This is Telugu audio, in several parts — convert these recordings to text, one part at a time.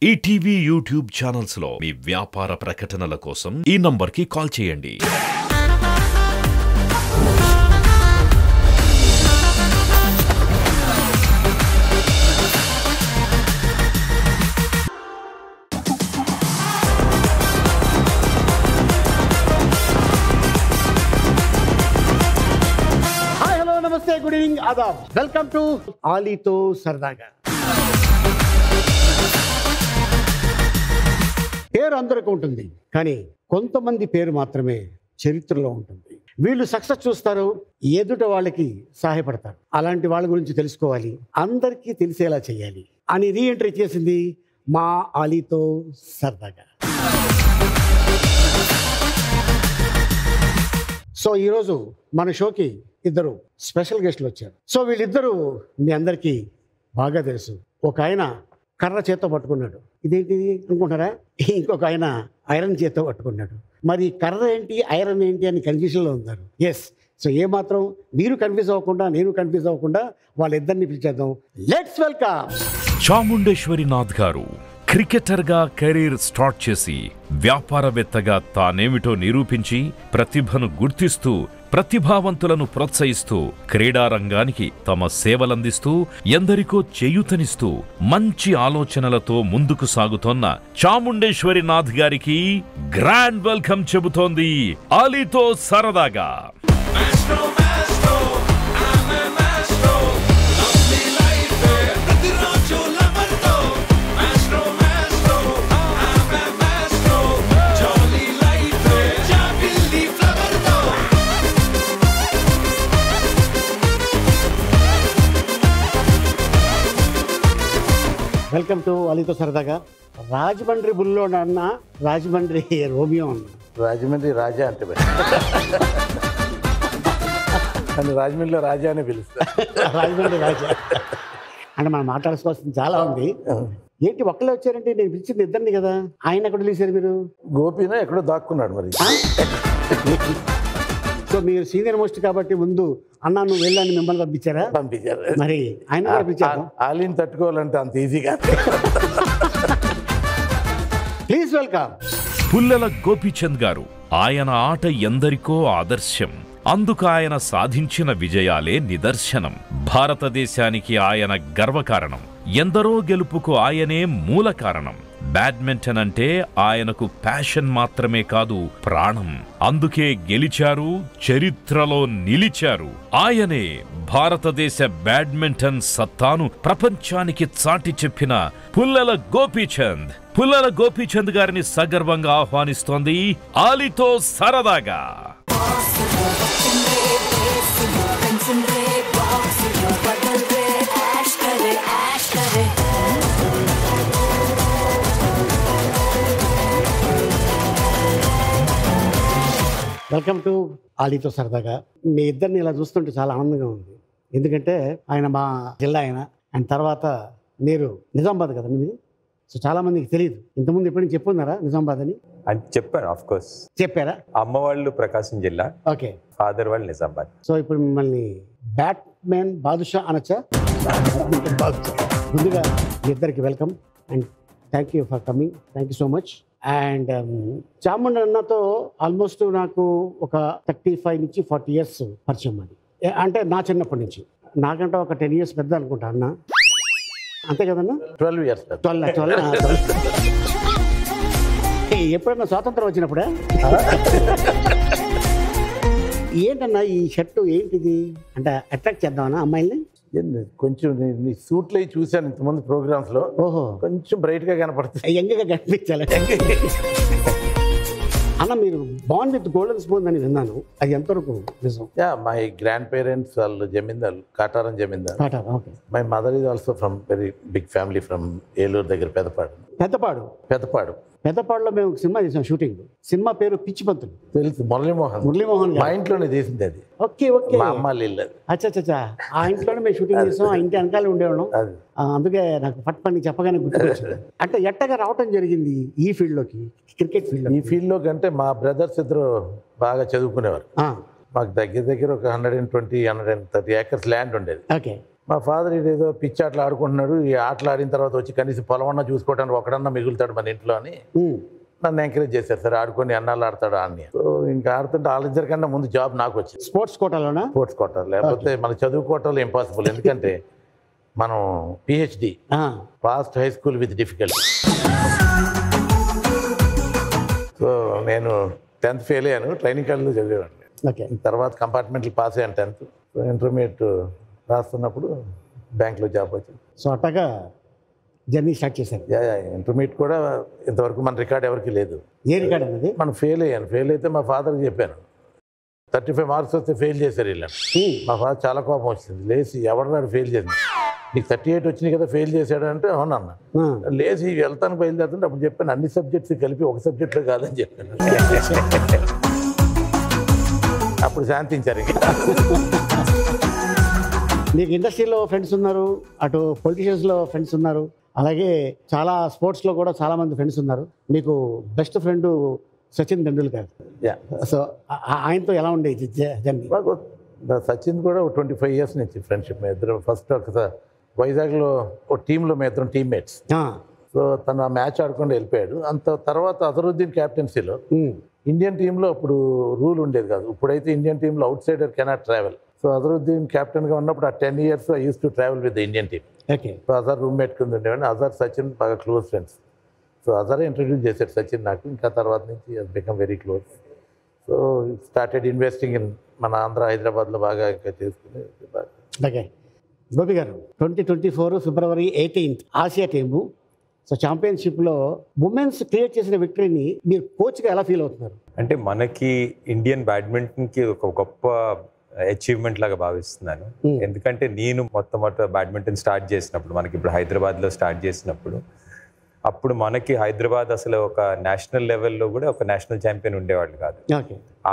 ఈటీవీ యూట్యూబ్ ఛానల్స్ లో మీ వ్యాపార ప్రకటనల కోసం ఈ నంబర్కి కాల్ చేయండి. హాయ్ హలో నమస్తే good evening Aadab welcome to ఆలీతో సరదాగా. పేరు అందరికీ ఉంటుంది, కానీ కొంతమంది పేరు మాత్రమే చరిత్రలో ఉంటుంది. వీళ్ళు సక్సెస్ చూస్తారు, ఎదుట వాళ్ళకి సహాయపడతారు. అలాంటి వాళ్ళ గురించి తెలుసుకోవాలి, అందరికీ తెలిసేలా చేయాలి అని రీఎంట్రీ చేసింది మా ఆలీతో సరదాగా. సో ఈరోజు మన షోకి ఇద్దరు స్పెషల్ గెస్ట్లు వచ్చారు. సో వీళ్ళిద్దరూ మీ అందరికీ బాగా తెలుసు. ఒక ఆయన కర్ర చేత్తో పట్టుకున్నాడు, ఇదేంటిది అనుకుంటారా? ఇంకొక ఆయన ఐరన్ చేత్తో పట్టుకున్నాడు. మరి కర్ర ఏంటి ఐరన్ ఏంటి అని కన్ఫ్యూజన్లో ఉన్నారు. ఎస్, సో ఏమాత్రం మీరు కన్ఫ్యూజ్ అవ్వకుండా, నేను కన్ఫ్యూజ్ అవ్వకుండా వాళ్ళిద్దరిని పిలిచేద్దాం. లెట్స్ వెల్కమ్ చాముండేశ్వరినాథ్ గారు. క్రికెటర్గా కెరీర్ స్టార్ట్ చేసి వ్యాపారవేత్తగా తానేమిటో నిరూపించి ప్రతిభను గుర్తిస్తూ ప్రతిభావంతులను ప్రోత్సహిస్తూ క్రీడారంగానికి తమ సేవలందిస్తూ ఎందరికో చేయూతనిస్తూ మంచి ఆలోచనలతో ముందుకు సాగుతోన్న చాముండేశ్వరినాథ్ గారికి గ్రాండ్ వెల్కమ్ చెబుతోంది ఆలీతో సరదాగా. వెల్కమ్ టు ఆలీతో సరదాగా. రాజమండ్రి బుల్లో అన్న, రాజమండ్రి రోమియో అన్న, రాజమండ్రి రాజా అంటే నన్ను రాజమండ్రిలో రాజా అని పిలుస్తా. రాజమండ్రి రాజా అంటే మనం మాట్లాడుకోవాల్సింది చాలా ఉంది. ఏంటి ఒక్కలే వచ్చారంటే? నేను పిలిచింది ఇద్దరిని కదా, ఆయన ఎక్కడ పిలిచారు మీరు? గోపినా ఎక్కడో దాక్కున్నాడు మరి. సో మీరు సీనియర్ మోస్ట్ కాబట్టి ముందు అన్నా నువ్వు వెళ్ళని మిమ్మల్ని పంపించారా? పంపించారు. మరి ఆయన కూడా పిలిచారు. ఆలీని తట్టుకోవాలంటే అంత ఈజీగా. ప్లీజ్ వెల్కమ్ పుల్లెల గోపీచంద్ గారు. ఆయన ఆట ఎందరికో ఆదర్శం. అందుకు ఆయన సాధించిన విజయాలే నిదర్శనం. భారతదేశానికి ఆయన గర్వకారణం. ఎందరో గెలుపుకు ఆయనే మూల కారణం. బ్యాడ్మింటన్ అంటే ఆయనకు ప్యాషన్ మాత్రమే కాదు, ప్రాణం. అందుకే గెలిచారు, చరిత్రలో నిలిచారు. ఆయనే భారతదేశ బ్యాడ్మింటన్ సత్తాను ప్రపంచానికి చాటి చెప్పిన పుల్లెల గోపీచంద్. పుల్లెల గోపీచంద్ గారిని సగర్వంగా ఆహ్వానిస్తోంది ఆలీతో సరదాగా. వెల్కమ్ టు ఆలీతో సరదాగా. మీ ఇద్దరిని ఇలా చూస్తుంటే చాలా ఆనందంగా ఉంది. ఎందుకంటే ఆయన మా జిల్లా ఆయన, అండ్ తర్వాత మీరు నిజామాబాద్ కదా మీది. సో చాలా మందికి తెలియదు. ఇంతకుముందు ఎప్పుడైనా చెప్పున్నారా నిజామాబాద్ అని? అని చెప్పాను, ఆఫ్ కోర్స్ చెప్పారా? అమ్మ వాళ్ళు ప్రకాశం జిల్లా, ఓకే. ఫాదర్ వాళ్ళు నిజామాబాద్. సో ఇప్పుడు మిమ్మల్ని బ్యాట్మెన్ బాదుషా అనొచ్చా? ముందుగా మీ ఇద్దరికి welcome and thank you for coming. Thank you so much. And Chamunda అన్నతో ఆల్మోస్ట్ నాకు ఒక 35 నుంచి 40 ఇయర్స్ పరిచయం. అది అంటే నా చిన్నప్పటి నుంచి. నాకంటే ఒక 10 ఇయర్స్ పెద్ద అనుకుంటా అన్న, అంతే కదన్నా? 12 years. 12 ఎప్పుడన్నా స్వాతంత్రం వచ్చినప్పుడే? ఏంటన్నా ఈ షర్టు ఏంటిది అంటే అట్రాక్ట్ చేద్దామన్నా అమ్మాయిల్ని? కొంచెం నీ సూట్లో చూశాను ఇంతమంది ప్రోగ్రామ్స్ లో. ఓహో, కొంచెం బ్రైట్ గా కనపడుతుంది, యంగ్గా కనిపించాలి. అన్న మీరు బాండ్ విత్ గోల్డెన్ స్పూన్ అని విన్నాను, అది ఎంతవరకు నిజం? యా, మై గ్రాండ్ పేరెంట్స్ వాళ్ళు జమీందారు, కాటారం జమీందార్. Okay. My mother is also from very big family from Eluru దగ్గర పెదపాడు. పెద్దపాడులో మేము సినిమా చేసాం షూటింగ్. సినిమా పేరు పిచ్చి పంతులు. తెలుసు, మురళీమోహన్ గారు. మా ఇంట్లోనే చేసింది అది. Okay okay. మా అమ్మ ఇల్లు. అచ్చా, ఆ ఇంట్లోనే మేము షూటింగ్ చేసాం. ఆ ఇంటి వెనకాలే ఉండేవాళ్ళం. అందుకే నాకు పట్ పని చెప్పగానే గుర్తుకొచ్చింది. అంటే ఎట్టగా రావటం జరిగింది ఈ ఫీల్డ్లోకి, క్రికెట్ ఫీల్డ్? ఈ ఫీల్డ్లో కంటే మా బ్రదర్స్ ఇద్దరు బాగా చదువుకునేవారు. మాకు దగ్గర ఒక 120-130 acres ల్యాండ్ ఉండేది. ఓకే. మా ఫాదర్ ఏదో పిచ్చి ఆటలు ఆడుకుంటున్నాడు, ఈ ఆటలు ఆడిన తర్వాత వచ్చి కనీసం పొలం అన్నా చూసుకోవడానికి ఒకడన్నా మిగులుతాడు మన ఇంట్లో అని నన్ను ఎంకరేజ్ చేశారు. సార్ ఆడుకొని అన్నాళ్ళు ఆడతాడు అని. సో ఇంకా ఆడుతుంటే వాళ్ళిద్దరికన్నా ముందు జాబ్ నాకు వచ్చింది. స్పోర్ట్స్ కోటాలోనా? స్పోర్ట్స్ కోట, లేకపోతే మన చదువు కోటలో ఇంపాసిబుల్. ఎందుకంటే మనం PhD past high school with difficulty. So నేను 10th ఫెయిల్ అయ్యాను, ట్రైనింగ్ కాలేజ్లో చదివేవాడిని. ఓకే. తర్వాత కంపార్ట్మెంట్లు పాస్ అయ్యాను 10th. సో ఇంటర్మీడియట్ రాస్తున్నప్పుడు బ్యాంక్లో జాబ్ వచ్చింది. సో అట్టగా జర్నీ స్టార్ట్ చేశారు. ఇంటర్మీడియట్ కూడా ఇంతవరకు మన రికార్డ్ ఎవరికి లేదు. ఏ రికార్డ్ అనేది? మనం ఫెయిల్ అయ్యాను. ఫెయిల్ అయితే మా ఫాదర్కి చెప్పాను, 35 మార్క్స్ వస్తే ఫెయిల్ చేశారు వీళ్ళని. మా ఫాదర్ చాలా కోపం వచ్చింది. లేచి ఎవరు ఫెయిల్ చేసింది, నీకు 38 వచ్చినాయి కదా ఫెయిల్ చేశాడు అంటే అవునన్న. లేచి వెళ్తాను బయలుదేరుతుంటే అప్పుడు చెప్పాను అన్ని సబ్జెక్ట్స్ కలిపి ఒక సబ్జెక్ట్లో కాదని చెప్పాను. అప్పుడు శాంతించారు. మీకు ఇండస్ట్రీలో ఫ్రెండ్స్ ఉన్నారు, అటు పొలిటీషియన్స్లో ఫ్రెండ్స్ ఉన్నారు, అలాగే చాలా స్పోర్ట్స్లో కూడా చాలామంది ఫ్రెండ్స్ ఉన్నారు. మీకు best friend Sachin Tendulkar. So ఆయనతో ఎలా ఉండేది జర్నీ? సచిన్ కూడా 25 years నుంచి ఫ్రెండ్షిప్. మేము ఇద్దరు ఫస్ట్ ఒకసారి వైజాగ్లో ఒక టీంలో మేము ఇద్దరం టీమ్మేట్స్. సో తను ఆ మ్యాచ్ ఆడుకుంటూ వెళ్ళిపోయాడు. అంత తర్వాత అజరుద్దీన్ క్యాప్టెన్సీలో ఇండియన్ టీంలో అప్పుడు రూల్ ఉండేది కాదు. ఇప్పుడైతే ఇండియన్ టీంలో outsider cannot travel. So Azharuddin క్యాప్టెన్గా ఉన్నప్పుడు ఆ 10 years I use to travel with the Indian team. Okay. So Azhar roommate కింద ఉండేవాడిని. అజర్ సచిన్ బాగా క్లోజ్ ఫ్రెండ్స్. సో అజరే ఇంట్రడ్యూస్ చేశాడు సచిన్ నాకు. ఇంకా తర్వాత నుంచి అది become very close. So started investing in మన ఆంధ్ర, హైదరాబాద్లో బాగా ఇంకా చేసుకుని. ఓకే గోపి గారు, 2024 February 18th Asia team so ఛాంపియన్షిప్లో ఉమెన్స్ క్రియేట్ చేసిన విక్టరీని మీరు కోచ్గా ఎలా ఫీల్ అవుతున్నారు? అంటే మనకి ఇండియన్ బ్యాడ్మింటన్కి ఒక గొప్ప అచీవ్మెంట్ లాగా భావిస్తున్నాను. ఎందుకంటే నేను మొట్టమొదట బ్యాడ్మింటన్ స్టార్ట్ చేసినప్పుడు, మనకి ఇప్పుడు హైదరాబాద్లో స్టార్ట్ చేసినప్పుడు, అప్పుడు మనకి హైదరాబాద్ అసలు ఒక నేషనల్ లెవెల్లో కూడా ఒక నేషనల్ ఛాంపియన్ ఉండేవాళ్ళు కాదు.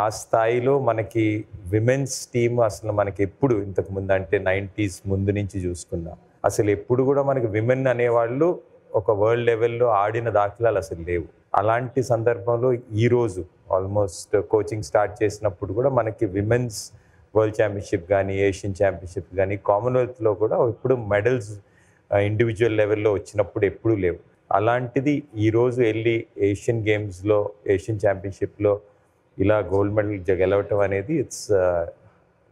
ఆ స్థాయిలో మనకి విమెన్స్ టీమ్ అసలు మనకి ఎప్పుడు ఇంతకు ముందు అంటే 90s ముందు నుంచి చూసుకున్నా అసలు ఎప్పుడు కూడా మనకి విమెన్ అనేవాళ్ళు ఒక వరల్డ్ లెవెల్లో ఆడిన దాఖలాలు అసలు లేవు. అలాంటి సందర్భంలో ఈరోజు ఆల్మోస్ట్ కోచింగ్ స్టార్ట్ చేసినప్పుడు కూడా మనకి విమెన్స్ వరల్డ్ ఛాంపియన్షిప్ కానీ, ఏషియన్ ఛాంపియన్షిప్ కానీ, కామన్వెల్త్లో కూడా ఇప్పుడు మెడల్స్ ఇండివిజువల్ లెవెల్లో వచ్చినప్పుడు ఎప్పుడూ లేవు. అలాంటిది ఈరోజు వెళ్ళి ఏషియన్ గేమ్స్లో, ఏషియన్ ఛాంపియన్షిప్లో ఇలా గోల్డ్ మెడల్ గెలవటం అనేది it's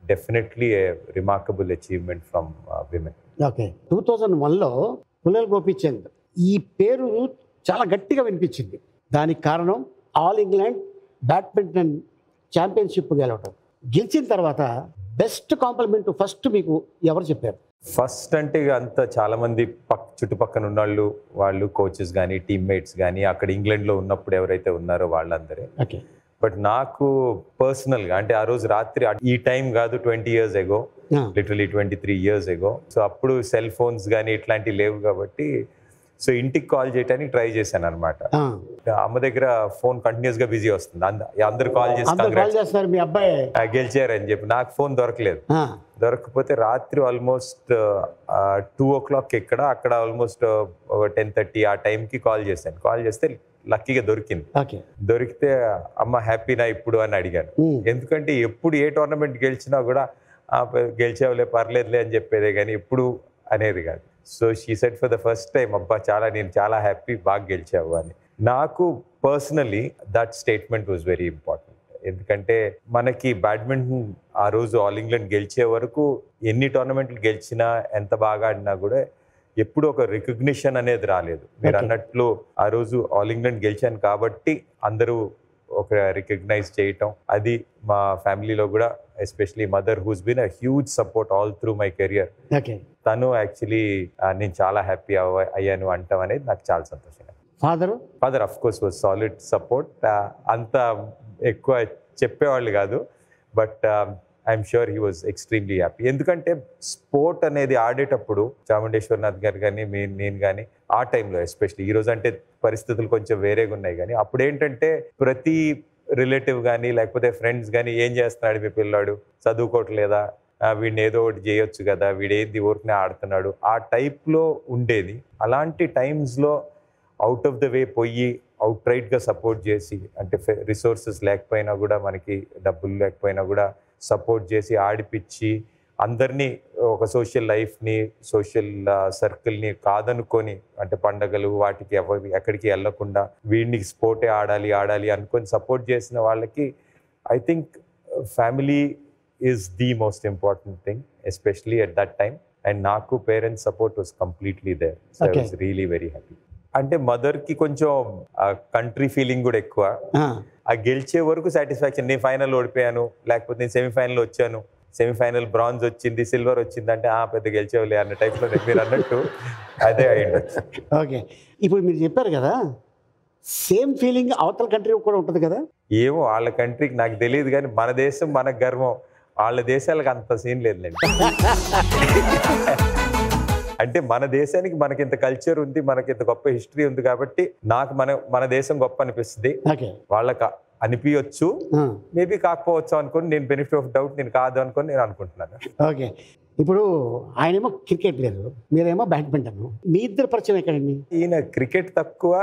definitely a remarkable achievement from women. Okay. 2001లో పుల్లెల గోపీచంద్ ఈ పేరు చాలా గట్టిగా వినిపించింది. దానికి కారణం ఆల్ ఇంగ్లాండ్ బ్యాడ్మింటన్ ఛాంపియన్షిప్ గెలవటం. గెలిచిన తర్వాత బెస్ట్ కాంప్లిమెంట్ ఫస్ట్ మీకు ఎవరు చెప్పారు? ఫస్ట్ అంటే అంత చాలామంది చుట్టుపక్కల ఉన్న వాళ్ళు కోచెస్ కానీ, టీమ్మేట్స్ కానీ, అక్కడ ఇంగ్లాండ్లో ఉన్నప్పుడు ఎవరైతే ఉన్నారో వాళ్ళందరే. ఓకే. బట్ నాకు పర్సనల్గా అంటే ఆ రోజు రాత్రి, ఈ టైం కాదు, 20 years ago, literally 23 years ago. So అప్పుడు సెల్ ఫోన్స్ కానీ ఇట్లాంటివి లేవు కాబట్టి సో ఇంటికి కాల్ చేయడానికి ట్రై చేశాను అనమాట. అమ్మ దగ్గర ఫోన్ కంటిన్యూస్ గా బిజీ వస్తుంది, అందరు కాల్ చేస్తారు మీ అబ్బాయి గెలిచారని చెప్పి. నాకు ఫోన్ దొరకలేదు. దొరకకపోతే రాత్రి ఆల్మోస్ట్ 2 o'clock అక్కడ ఆల్మోస్ట్ 10:30 ఆ టైంకి కాల్ చేశాను. కాల్ చేస్తే లక్కీగా దొరికింది. దొరికితే అమ్మ హ్యాపీనా ఇప్పుడు అని అడిగాను. ఎందుకంటే ఎప్పుడు ఏ టోర్నమెంట్ గెలిచినా కూడా గెలిచావులే పర్లేదులే అని చెప్పేదే కానీ ఎప్పుడు అనేది కాదు. So she said for the first time, అబ్బా నేను చాలా హ్యాపీ, బాగా గెలిచావు అని. నాకు personally that statement was very important. ఎందుకంటే మనకి బ్యాడ్మింటన్ ఆ రోజు ఆల్ ఇంగ్లాండ్ గెలిచే వరకు ఎన్ని టోర్నమెంట్లు గెలిచినా, ఎంత బాగా ఆడినా కూడా ఎప్పుడు ఒక రికగ్నిషన్ అనేది రాలేదు. మీరు అన్నట్లు ఆ రోజు ఆల్ ఇంగ్లాండ్ గెలిచాను కాబట్టి అందరూ ఒక రికగ్నైజ్ చేయటం, అది మా ఫ్యామిలీలో కూడా especially mother who's been a huge support all through my career, తను యాక్చువల్లీ నేను చాలా హ్యాపీ అయ్యాను అంటాం అనేది నాకు చాలా సంతోషంగా. Father of course was solid support. అంత ఎక్కువ చెప్పేవాళ్ళు కాదు, but I'm sure he was extremely happy. ఎందుకంటే స్పోర్ట్ అనేది ఆడేటప్పుడు చాముండేశ్వరనాథ్ గారు కానీ, నేను కానీ ఆ టైంలో ఎస్పెషల్లీ, ఈరోజు అంటే పరిస్థితులు కొంచెం వేరేగా ఉన్నాయి కానీ అప్పుడు ఏంటంటే ప్రతి రిలేటివ్ కానీ లేకపోతే ఫ్రెండ్స్ కానీ ఏం చేస్తున్నాడు మీ పిల్లాడు, చదువుకోవట్లేదా, వీడిని ఏదో ఒకటి చేయొచ్చు కదా, వీడేంది ఊరికనే ఆడుతున్నాడు, ఆ టైప్లో ఉండేది. అలాంటి టైమ్స్లో అవుట్ ఆఫ్ ద వే పోయి అవుట్ రైట్గా సపోర్ట్ చేసి, అంటే రిసోర్సెస్ లేకపోయినా కూడా, మనకి డబ్బులు లేకపోయినా కూడా సపోర్ట్ చేసి ఆడిపించి అందరినీ ఒక సోషల్ లైఫ్ని సోషల్ సర్కిల్ని కాదనుకొని అంటే పండగలు వాటికి ఎక్కడికి వెళ్ళకుండా వీడిని స్పోర్టే ఆడాలి అనుకొని సపోర్ట్ చేసిన వాళ్ళకి I think family is the most important thing especially at that time. And నాకు parents support was completely there. So I was really very happy. అంటే మదర్కి కొంచెం కంట్రీ ఫీలింగ్ కూడా ఎక్కువ. ఆ గెలిచే వరకు సాటిస్ఫాక్షన్, నేను ఫైనల్ ఓడిపోయాను లేకపోతే నేను సెమీఫైనల్ వచ్చాను, సెమీఫైనల్ బ్రాంజ్ వచ్చింది, సిల్వర్ వచ్చింది అంటే పెద్ద గెలిచేవాళ్ళే అన్న టైప్లో మీరు అన్నట్టు అదే అయ్యిండొచ్చు. ఓకే, ఇప్పుడు మీరు చెప్పారు కదా సేమ్ ఫీలింగ్ అవతల కంట్రీ కూడా ఉంటుంది కదా. ఏమో వాళ్ళ కంట్రీకి నాకు తెలియదు, కానీ మన దేశం మనకు గర్వం, వాళ్ళ దేశాలకు అంత సీన్ లేదులేండి. అంటే మన దేశానికి మనకింత కల్చర్ ఉంది, మనకింత గొప్ప హిస్టరీ ఉంది కాబట్టి నాకు మన దేశం గొప్ప అనిపిస్తుంది. వాళ్ళకి అనిపించచ్చు, మేబీ కాకపోవచ్చు అనుకోని నేను బెనిఫిట్ ఆఫ్ డౌట్ నేను కాదు అనుకొని నేను అనుకుంటున్నాను. ఓకే, ఇప్పుడు ఆయనేమో క్రికెట్ లేదు, మీరేమో బ్యాడ్మింటన్, మీ ఇద్దరు పరిచయం ఎక్కడండి? ఈయన క్రికెట్ తక్కువ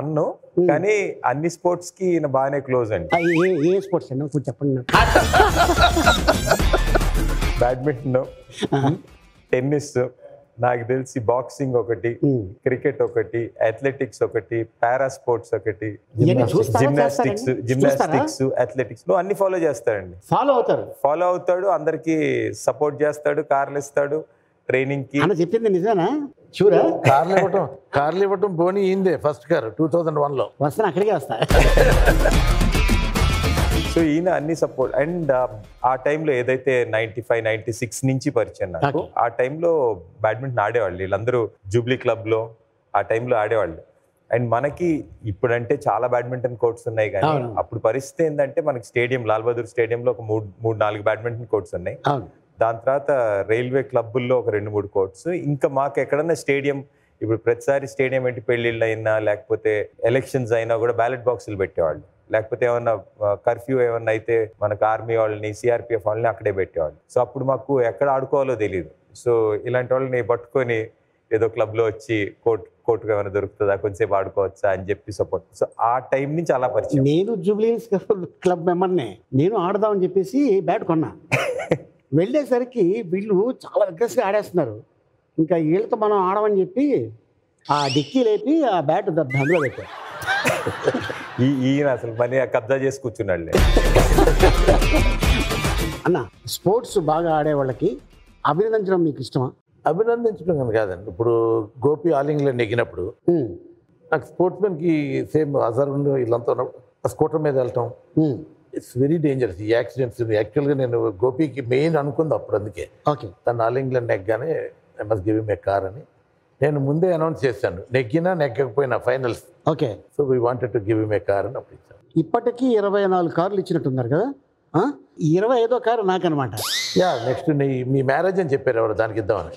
అన్ను, కానీ అన్ని స్పోర్ట్స్ కి ఈయన బాగానే క్లోజ్ అండి. ఏ స్పోర్ట్స్ అండి కొంచెం చెప్పండి. బ్యాడ్మింటన్, టెన్నిస్, నాకు తెలిసి బాక్సింగ్ ఒకటి, క్రికెట్ ఒకటి, అథ్లెటిక్స్ ఒకటి, పారా స్పోర్ట్స్ ఒకటి, జిమ్నాస్టిక్స్, అథ్లెటిక్స్ అన్ని ఫాలో చేస్తాడండి. ఫాలో అవుతాడు, అందరికి సపోర్ట్ చేస్తాడు, కార్లు ఇస్తాడు ట్రైనింగ్ కి. చెప్పింది నిజమేనా? చూరా కార్లు ఇవ్వటం బోని ఈందే ఫస్ట్ కార్ 2001లో వస్తాను, అక్కడికే వస్తా. సో ఈయన అన్ని సపోర్ట్. అండ్ ఆ టైంలో ఏదైతే 95, 96 నుంచి పరిచయం నాకు, ఆ టైంలో బ్యాడ్మింటన్ ఆడేవాళ్ళు వీళ్ళందరూ జూబ్లీ క్లబ్లో ఆ టైంలో ఆడేవాళ్ళు. అండ్ మనకి ఇప్పుడంటే చాలా బ్యాడ్మింటన్ కోర్ట్స్ ఉన్నాయి, కానీ అప్పుడు పరిస్థితి ఏంటంటే మనకి స్టేడియం లాల్ బహదూర్ స్టేడియంలో ఒక 3-4 బ్యాడ్మింటన్ కోర్ట్స్ ఉన్నాయి. దాని తర్వాత రైల్వే క్లబ్బుల్లో ఒక 2-3 కోర్ట్స్. ఇంకా మాకు ఎక్కడన్నా స్టేడియం, ఇప్పుడు ప్రతిసారి స్టేడియం ఏంటి పెళ్లిళ్ళు అయినా లేకపోతే ఎలక్షన్స్ అయినా కూడా బ్యాలెట్ బాక్సులు పెట్టేవాళ్ళు, లేకపోతే ఏమన్నా కర్ఫ్యూ ఏమన్నా అయితే మనకు ఆర్మీ వాళ్ళని సిఆర్పిఎఫ్ వాళ్ళని అక్కడే పెట్టేవాళ్ళు. సో అప్పుడు మాకు ఎక్కడ ఆడుకోవాలో తెలియదు. సో ఇలాంటి వాళ్ళని పట్టుకొని ఏదో క్లబ్లో వచ్చి కోర్టుగా ఏమైనా దొరుకుతుందా, కొంచెంసేపు ఆడుకోవచ్చా అని చెప్పి సపోర్ట్. సో ఆ టైం నుంచి అలా పరిచయం. నేను జూబ్లీ క్లబ్ మెంబర్నే, నేను ఆడదామని చెప్పేసి బ్యాట్ కొన్నా. వెళ్ళేసరికి వీళ్ళు చాలా అగ్రెసివ్గా ఆడేస్తున్నారు, ఇంకా వీళ్ళతో మనం ఆడమని చెప్పి ఆ డిక్కీ లేపి ఆ బ్యాట్ అందులో పెట్టారు. ఈయన అసలు మనీ కబ్జా చేసి కూర్చున్నాడులే. అన్న, స్పోర్ట్స్ బాగా ఆడే వాళ్ళకి అభినందించడం మీకు ఇష్టమా? అభినందించడం కానీ కాదండి. ఇప్పుడు గోపి ఆల్ ఇంగ్లాండ్ ఎక్కినప్పుడు నాకు స్పోర్ట్స్ మెన్కి సేమ్ అజర్ వీళ్ళంతా ఉన్నప్పుడు ఆ స్కూటర్ మీద వెళ్ళటం ఇట్స్ వెరీ డేంజరస్. ఈ యాక్సిడెంట్స్ యాక్చువల్గా నేను గోపికి మెయిన్ అనుకుంది అప్పుడు, అందుకే తను ఆల్ ఇంగ్లాండ్ నెగ్గానే I must give him a car అని నేను ముందే అనౌన్స్ చేశాను, నెగ్గినా నెగ్గకపోయినా finals. Okay, so we wanted to give him a car అని అప్పుడు ఇచ్చాను. ఇప్పటికీ 24 కార్లు ఇచ్చినట్టున్నారు కదా, 25వ కారు నాకనమాట. యా, నెక్స్ట్ మీ మ్యారేజ్ అని చెప్పారు ఎవరు, దానికి ఇద్దామని.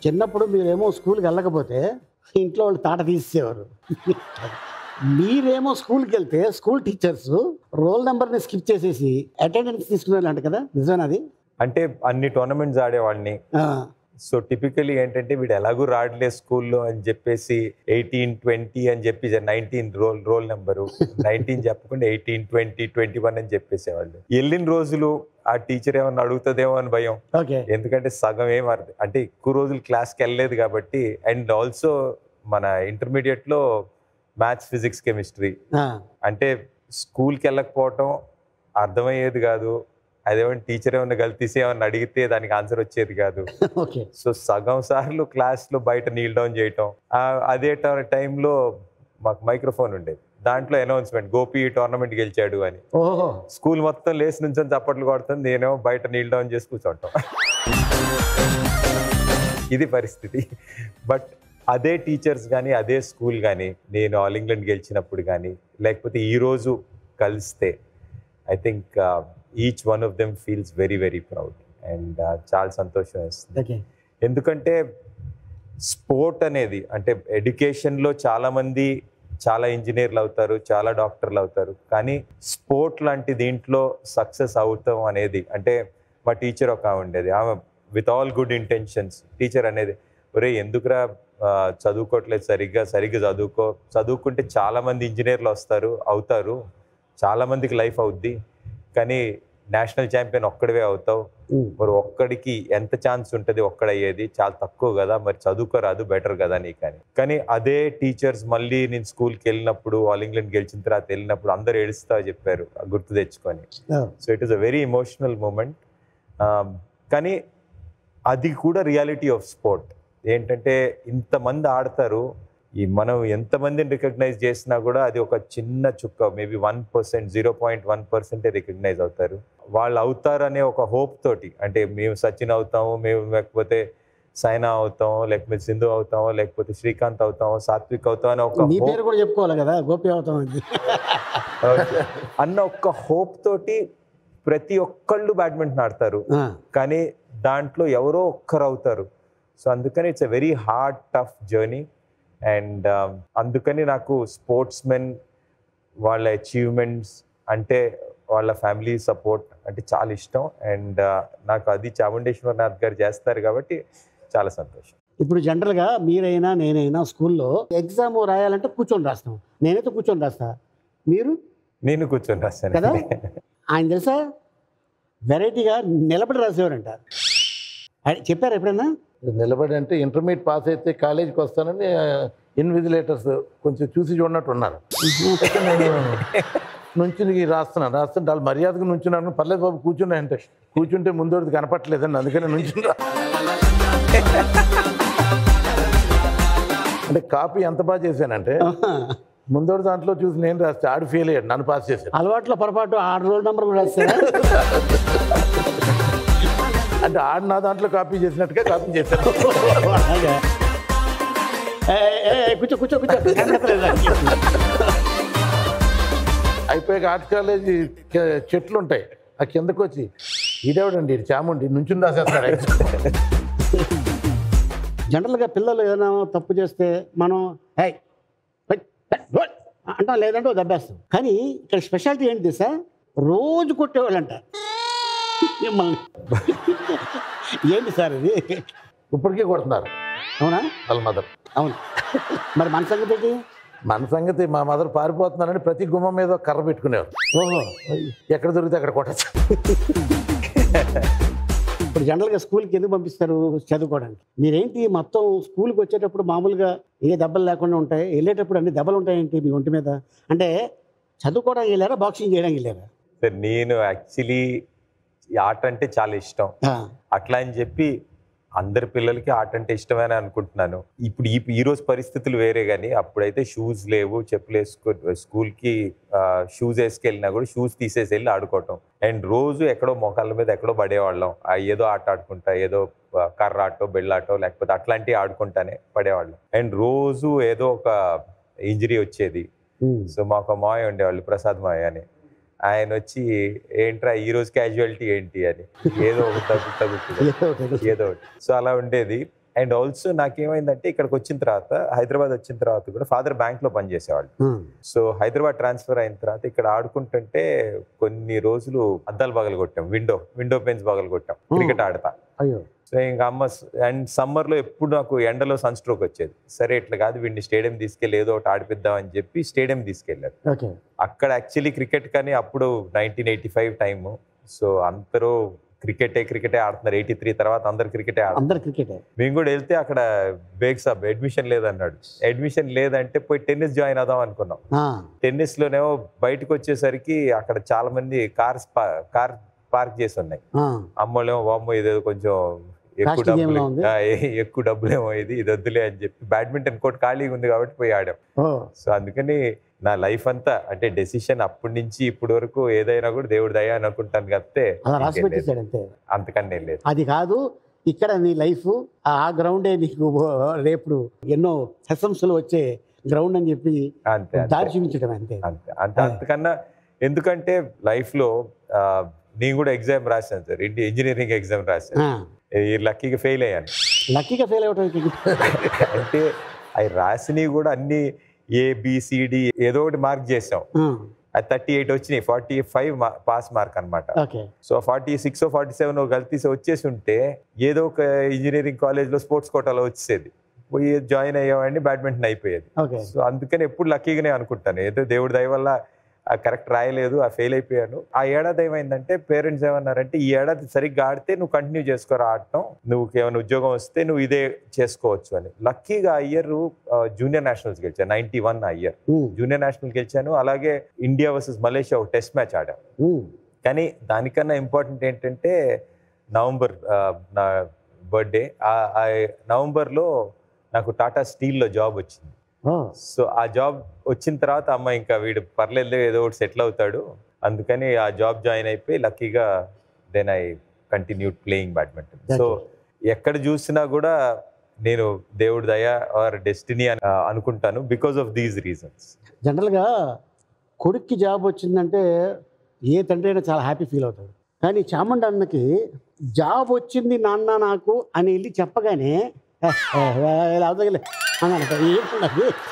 చిన్నప్పుడు మీరేమో స్కూల్కి వెళ్ళకపోతే ఇంట్లో వాళ్ళు తాట తీసేవారు, మీరేమో స్కూల్కి వెళ్తే స్కూల్ టీచర్స్ రోల్ నెంబర్ని స్కిప్ చేసేసి అటెండెన్స్ తీసుకునేలాంటి కదా, నిజమేనది? అంటే అన్ని టోర్నమెంట్స్ ఆడేవాడిని. సో టిపికలీ ఏంటంటే వీడు ఎలాగూ రాడలే స్కూల్లో అని చెప్పేసి 18, 20 అని చెప్పి 19 రోల్ నెంబరు 19 చెప్పకుండా 18, 20, 21 అని చెప్పేసేవాళ్ళు. వెళ్ళిన రోజులు ఆ టీచర్ ఏమన్నా అడుగుతుందేమో అని భయం, ఎందుకంటే సగం అంటే ఎక్కువ రోజులు క్లాస్కి వెళ్ళలేదు కాబట్టి. అండ్ ఆల్సో మన ఇంటర్మీడియట్లో మ్యాథ్స్, ఫిజిక్స్, కెమిస్ట్రీ అంటే స్కూల్కి వెళ్ళకపోవటం అర్థమయ్యేది కాదు. అదేమన్నా టీచర్ ఏమన్నా గల్తీసి ఏమన్నా అడిగితే దానికి ఆన్సర్ వచ్చేది కాదు. సో సగం సార్లు క్లాస్లో బయట నీల్ డౌన్ చేయటం. అదే టైంలో మాకు మైక్రోఫోన్ ఉండేది, దాంట్లో అనౌన్స్మెంట్ గోపి టోర్నమెంట్ గెలిచాడు అని. స్కూల్ మొత్తం లేచి నుంచి చప్పట్లు కొడుతుంది, నేనేమో బయట నీల్ డౌన్ చేసి కూర్చోటం. ఇది పరిస్థితి. బట్ అదే టీచర్స్ కానీ అదే స్కూల్ కానీ నేను ఆల్ ఇంగ్లాండ్ గెలిచినప్పుడు కానీ లేకపోతే ఈరోజు కలిస్తే I think each one of them feels very very proud and చాలా సంతోషం వేస్తుంది. ఎందుకంటే స్పోర్ట్ అనేది అంటే ఎడ్యుకేషన్లో చాలామంది చాలా ఇంజనీర్లు అవుతారు, చాలా డాక్టర్లు అవుతారు, కానీ స్పోర్ట్ లాంటి దీంట్లో సక్సెస్ అవుతాం అనేది అంటే మా టీచర్ ఒక ఉండేది, ఆమె with all good intentions teacher అనేది, ఒరే ఎందుకురా చదువుకోవట్లేదు సరిగ్గా చదువుకుంటే చాలామంది ఇంజనీర్లు అవుతారు, చాలామందికి లైఫ్ అవుద్ది, కానీ నేషనల్ ఛాంపియన్ ఒక్కడివే అవుతావు, మరి ఒక్కడికి ఎంత ఛాన్స్ ఉంటుంది ఒక్కడయ్యేది, చాలా తక్కువ కదా, మరి చదువుకోరాదు, బెటర్ కదా నీకని. కానీ అదే టీచర్స్ మళ్ళీ నేను స్కూల్కి వెళ్ళినప్పుడు, ఆల్ ఇంగ్లాండ్ గెలిచిన తర్వాత వెళ్ళినప్పుడు అందరూ ఏడుస్తా చెప్పారు గుర్తు తెచ్చుకొని. So it is a very emotional moment. కానీ అది కూడా రియాలిటీ ఆఫ్ స్పోర్ట్. ఏంటంటే ఇంతమంది ఆడతారు, ఈ మనం ఎంతమందిని రికగ్నైజ్ చేసినా కూడా అది ఒక చిన్న చుక్క, మేబీ 1%, 0.1% రికగ్నైజ్ అవుతారు. వాళ్ళు అవుతారనే ఒక హోప్ తోటి, అంటే మేము సచిన్ అవుతాము, మేము లేకపోతే సైనా అవుతాం, లేకపోతే సింధు అవుతాం, లేకపోతే శ్రీకాంత్ అవుతాం, సాత్విక్ అవుతాం అని ఒక పేరు కూడా చెప్పుకోవాలి కదా, గోపి అవుతాం అన్న ఒక్క హోప్ తోటి ప్రతి ఒక్కళ్ళు బ్యాడ్మింటన్ ఆడతారు. కానీ దాంట్లో ఎవరో ఒక్కరు అవుతారు. సో అందుకని it's a very hard tough journey. And అందుకని నాకు స్పోర్ట్స్ మెన్ వాళ్ళ అచీవ్మెంట్స్ అంటే వాళ్ళ ఫ్యామిలీ సపోర్ట్ అంటే చాలా ఇష్టం. అండ్ నాకు అది చాముండేశ్వరనాథ్ గారు చేస్తారు కాబట్టి చాలా సంతోషం. ఇప్పుడు జనరల్గా మీరైనా నేనైనా స్కూల్లో ఎగ్జామ్ రాయాలంటే కూర్చొని రాస్తాం. నేనైతే కూర్చొని రాస్తా, నేను కూర్చొని రాస్తాను కదా. ఆయన తెలుసా వెరైటీగా నిలబడి రాసేవారంట. చెప్పారు ఎప్పుడైనా? నిలబడి అంటే ఇంటర్మీడియట్ పాస్ అయితే కాలేజీకి వస్తానని ఇన్విజిలేటర్స్ కొంచెం చూసి చూడనట్టు ఉన్నారు. నేను నుంచి రాస్తుంటే వాళ్ళు మర్యాదగా నుంచున్నాను. పర్లేదు బాబు కూర్చున్నా అంటే, కూర్చుంటే ముందోడిది కనపట్లేదండి, అందుకని నుంచున్నా. అంటే కాపీ ఎంత బాగా చేశానంటే ముందోడు దాంట్లో చూసి నేను రాస్తే ఆడు ఫెయిల్ అయ్యాడు, నన్ను పాస్ చేశాడు. అలవాట్లో పొరపాటు 6 రోల్ నెంబర్ కూడా రాస్తారా? అంటే ఆడు నా దాంట్లో కాపీ చేసినట్టుగా కాపీ చేశాను. కూర్చో కూర్చో కూర్చో. అయిపోయాక ఆర్ట్స్ కాలేజీ చెట్లు ఉంటాయి, ఆ కిందకు వచ్చి ఇదేవిడండి చాముండి నుంచి రాసేస్తాడు. జనరల్గా పిల్లలు ఏదైనా తప్పు చేస్తే మనం అంటాం, లేదంటే దెబ్బేస్తాం. కానీ ఇక్కడ స్పెషాలిటీ ఏంటి సార్, రోజు కొట్టేవాళ్ళంట మిమ్మల్ని. ఏంటి సార్ ఇది? ఇప్పటికీ కొడుతున్నారు. అవునా? వాళ్ళ మదర్. అవును. మరి మన సంగతి ఏంటి? మన సంగతి మా మదర్ పారిపోతున్నారని ప్రతి గుమ్మం మీద కర్ర పెట్టుకునేవారు. ఓహో, ఎక్కడ దొరికితే అక్కడ కొట్టచ్చు. ఇప్పుడు జనరల్గా స్కూల్కి ఎందుకు పంపిస్తారు? చదువుకోవడానికి. మీరేంటి మొత్తం స్కూల్కి వచ్చేటప్పుడు మామూలుగా ఏ దెబ్బలు లేకుండా ఉంటాయి, వెళ్ళేటప్పుడు అన్ని దెబ్బలు ఉంటాయేంటి మీ ఒంటి మీద? అంటే చదువుకోవడానికి వెళ్ళారా, బాక్సింగ్ చేయడానికి వెళ్ళారా? సార్ నేను యాక్చువల్లీ ఆట అంటే చాలా ఇష్టం. అట్లా అని చెప్పి అందరి పిల్లలకి ఆట అంటే ఇష్టమని అనుకుంటున్నాను. ఇప్పుడు ఈ రోజు పరిస్థితులు వేరే, కానీ అప్పుడైతే షూస్ లేవు, చెప్పులు స్కూల్కి షూస్ వేసుకెళ్ళినా కూడా షూస్ తీసేసి వెళ్ళి ఆడుకోవటం. అండ్ రోజు ఎక్కడో మొఖాల మీద ఎక్కడో పడేవాళ్ళం. ఏదో ఆట ఆడుకుంటా, ఏదో కర్ర ఆటో, బెళ్ళాటో, లేకపోతే అట్లాంటివి ఆడుకుంటానే పడేవాళ్ళం. అండ్ రోజు ఏదో ఒక ఇంజరీ వచ్చేది. సో మాకు మాయ ఉండేవాళ్ళు, ప్రసాద్ మాయ అని. ఆయన వచ్చి ఏంట్రా ఈ రోజు క్యాజువాలిటీ ఏంటి అని, ఏదో ఒకటి తగ్గుతుంది ఏదో ఒకటి. సో అలా ఉండేది. అండ్ ఆల్సో నాకేమైందంటే ఇక్కడికి వచ్చిన తర్వాత, హైదరాబాద్ వచ్చిన తర్వాత కూడా ఫాదర్ బ్యాంక్లో పనిచేసేవాళ్ళు. సో హైదరాబాద్ ట్రాన్స్ఫర్ అయిన తర్వాత ఇక్కడ ఆడుకుంటుంటే కొన్ని రోజులు అద్దాలు పగలు కొట్టాం, విండో పెన్స్ పగలు కొట్టాం క్రికెట్ ఆడతా. సో ఇంకా అమ్మ, అండ్ సమ్మర్లో ఎప్పుడు నాకు ఎండలో సన్ స్ట్రోక్ వచ్చేది. సరే ఇట్లా కాదు, వీడిని స్టేడియం తీసుకెళ్ళి ఏదో ఒకటి ఆడిపిద్దాం అని చెప్పి స్టేడియం తీసుకెళ్ళారు. అక్కడ యాక్చువల్లీ క్రికెట్ కానీ అప్పుడు 1985 టైము. సో అందరూ క్రికెటే ఆడుతున్నారు. 83 తర్వాత అందరు క్రికెటే ఆడుతున్నారు. మేము కూడా వెళ్తే అక్కడ బేగ్ సాబ్ అడ్మిషన్ లేదన్నాడు. అడ్మిషన్ లేదంటే పోయి టెన్నిస్ జాయిన్ అవుదాం అనుకున్నాం. టెన్నిస్ లోనేమో బయటకు వచ్చేసరికి అక్కడ చాలా మంది కార్ పార్క్ చేసి ఉన్నాయి. అమ్మోళ్ళేమో వామ్మో ఇదేదో కొంచెం ఎక్కువ డబ్బులేమో ఇది వద్దులే అని చెప్పి బ్యాడ్మింటన్ కోర్ట్ ఖాళీగా ఉంది కాబట్టి పోయి ఆడాం. సో అందుకని నా లైఫ్ అంతా అంటే డెసిషన్ అప్పటి నుంచి ఇప్పటి వరకు ఏదైనా కూడా దేవుడి దయ అని అనుకుంటాను కాకపోతే అంతకన్నా లేదు. అది కాదు, ఇక్కడ నీ లైఫ్ ఆ గ్రౌండే నీకు రేపు ఎన్నో ప్రశంసలు వచ్చే గ్రౌండ్ అని చెప్పి దారి చూపించడం అంతే. అంతకన్నా ఎందుకంటే లైఫ్ లో నేను కూడా ఎగ్జామ్ రాశాను సార్, ఇంజనీరింగ్ ఎగ్జామ్ రాశాను. లక్కీగా ఫెయిల్ అయ్యాను. లక్కీగా ఫెయిల్ అవ్వడం అంటే అవి రాసినవి కూడా అన్ని ABCD ఏదో ఒకటి మార్క్ చేసాం. అది 38 వచ్చినాయి, 45 పాస్ మార్క్ అనమాట. సో 46 47 గల్తీసి వచ్చేసి ఉంటే ఏదో ఒక ఇంజనీరింగ్ కాలేజ్లో స్పోర్ట్స్ కోటాలో వచ్చేది, పోయి జాయిన్ అయ్యేవాడిని, బ్యాడ్మింటన్ అయిపోయేది. సో అందుకని ఎప్పుడు లక్కీగానే అనుకుంటాను, ఏదో దేవుడి దయ వల్ల కరెక్ట్ రాయలేదు, ఫెయిల్ అయిపోయాను. ఆ ఏడాది ఏమైందంటే పేరెంట్స్ ఏమన్నారంటే ఈ ఏడాది సరిగ్గా ఆడితే నువ్వు కంటిన్యూ చేసుకోరా ఆడటం, నువ్వు ఏమైనా ఉద్యోగం వస్తే నువ్వు ఇదే చేసుకోవచ్చు అని. లక్కీగా ఆ ఇయర్ జూనియర్ నేషనల్స్ గెలిచాను, 91 ఆ ఇయర్ జూనియర్ నేషనల్ గెలిచాను. అలాగే ఇండియా వర్సెస్ మలేషియా ఒక టెస్ట్ మ్యాచ్ ఆడాం. కానీ దానికన్నా ఇంపార్టెంట్ ఏంటంటే నవంబర్ నా బర్త్డే, నవంబర్లో నాకు టాటా స్టీల్లో జాబ్ వచ్చింది. సో ఆ జాబ్ వచ్చిన తర్వాత అమ్మ ఇంకా వీడు పర్లేదు ఏదో ఒకటి సెటిల్ అవుతాడు, అందుకని ఆ జాబ్ జాయిన్ అయిపోయి లక్కీగా then I continued playing badminton. So ఎక్కడ చూసినా కూడా నేను దేవుడి దయ ఆర్ డెస్టినీ అని అనుకుంటాను బికాస్ ఆఫ్ దీస్ రీజన్స్. జనరల్గా కొడుక్కి జాబ్ వచ్చిందంటే ఏ తండ్రి అయినా చాలా హ్యాపీ ఫీల్ అవుతాడు. కానీ చాముండ అన్నకి జాబ్ వచ్చింది నాన్న నాకు అని వెళ్ళి చెప్పగానే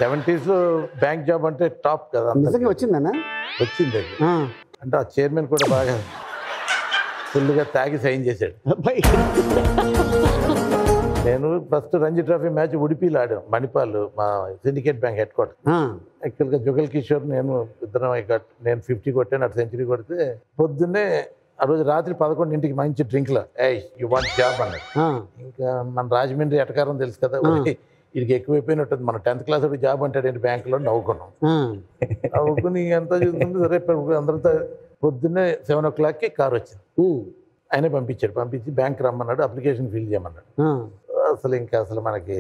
70s బ్యాంక్ జాబ్ అంటే టాప్ కదా. నిజంగా వచ్చిందన్న? వచ్చింది. అంటే ఆ చైర్మన్ కూడా బాగా ఫుల్గా తాగి సైన్ చేశాడు. నేను ఫస్ట్ రంజీ ట్రోఫీ మ్యాచ్ ఉడిపిలో ఆడాం, మణిపాల్, మా సిండికేట్ బ్యాంక్ హెడ్ క్వార్టర్. యాక్చువల్గా జుగల్ కిషోర్ నేను ఇద్దరం నేను 50 కొట్టాను, అటు సెంచరీ కొడితే పొద్దున్నే ఆ రోజు రాత్రి 11 మంచి డ్రింక్లో యూ వాంట్ జాబ్ అన్నాడు. ఇంకా మన రాజమండ్రి ఎటకారం తెలుసు కదా, వీడికి ఎక్కువైపోయినట్టుంది. మన 10th క్లాస్ జాబ్ అంటాడు బ్యాంకులో. నవ్వుకున్నాం. నవ్వుకుని అంతా చూస్తుంది. సరే అందరితో పొద్దున్నే 7 o'clockకి కారు వచ్చింది. ఆయనే పంపించి బ్యాంక్ రమ్మన్నాడు, అప్లికేషన్ ఫిల్ చేయమన్నాడు. అసలు మనకి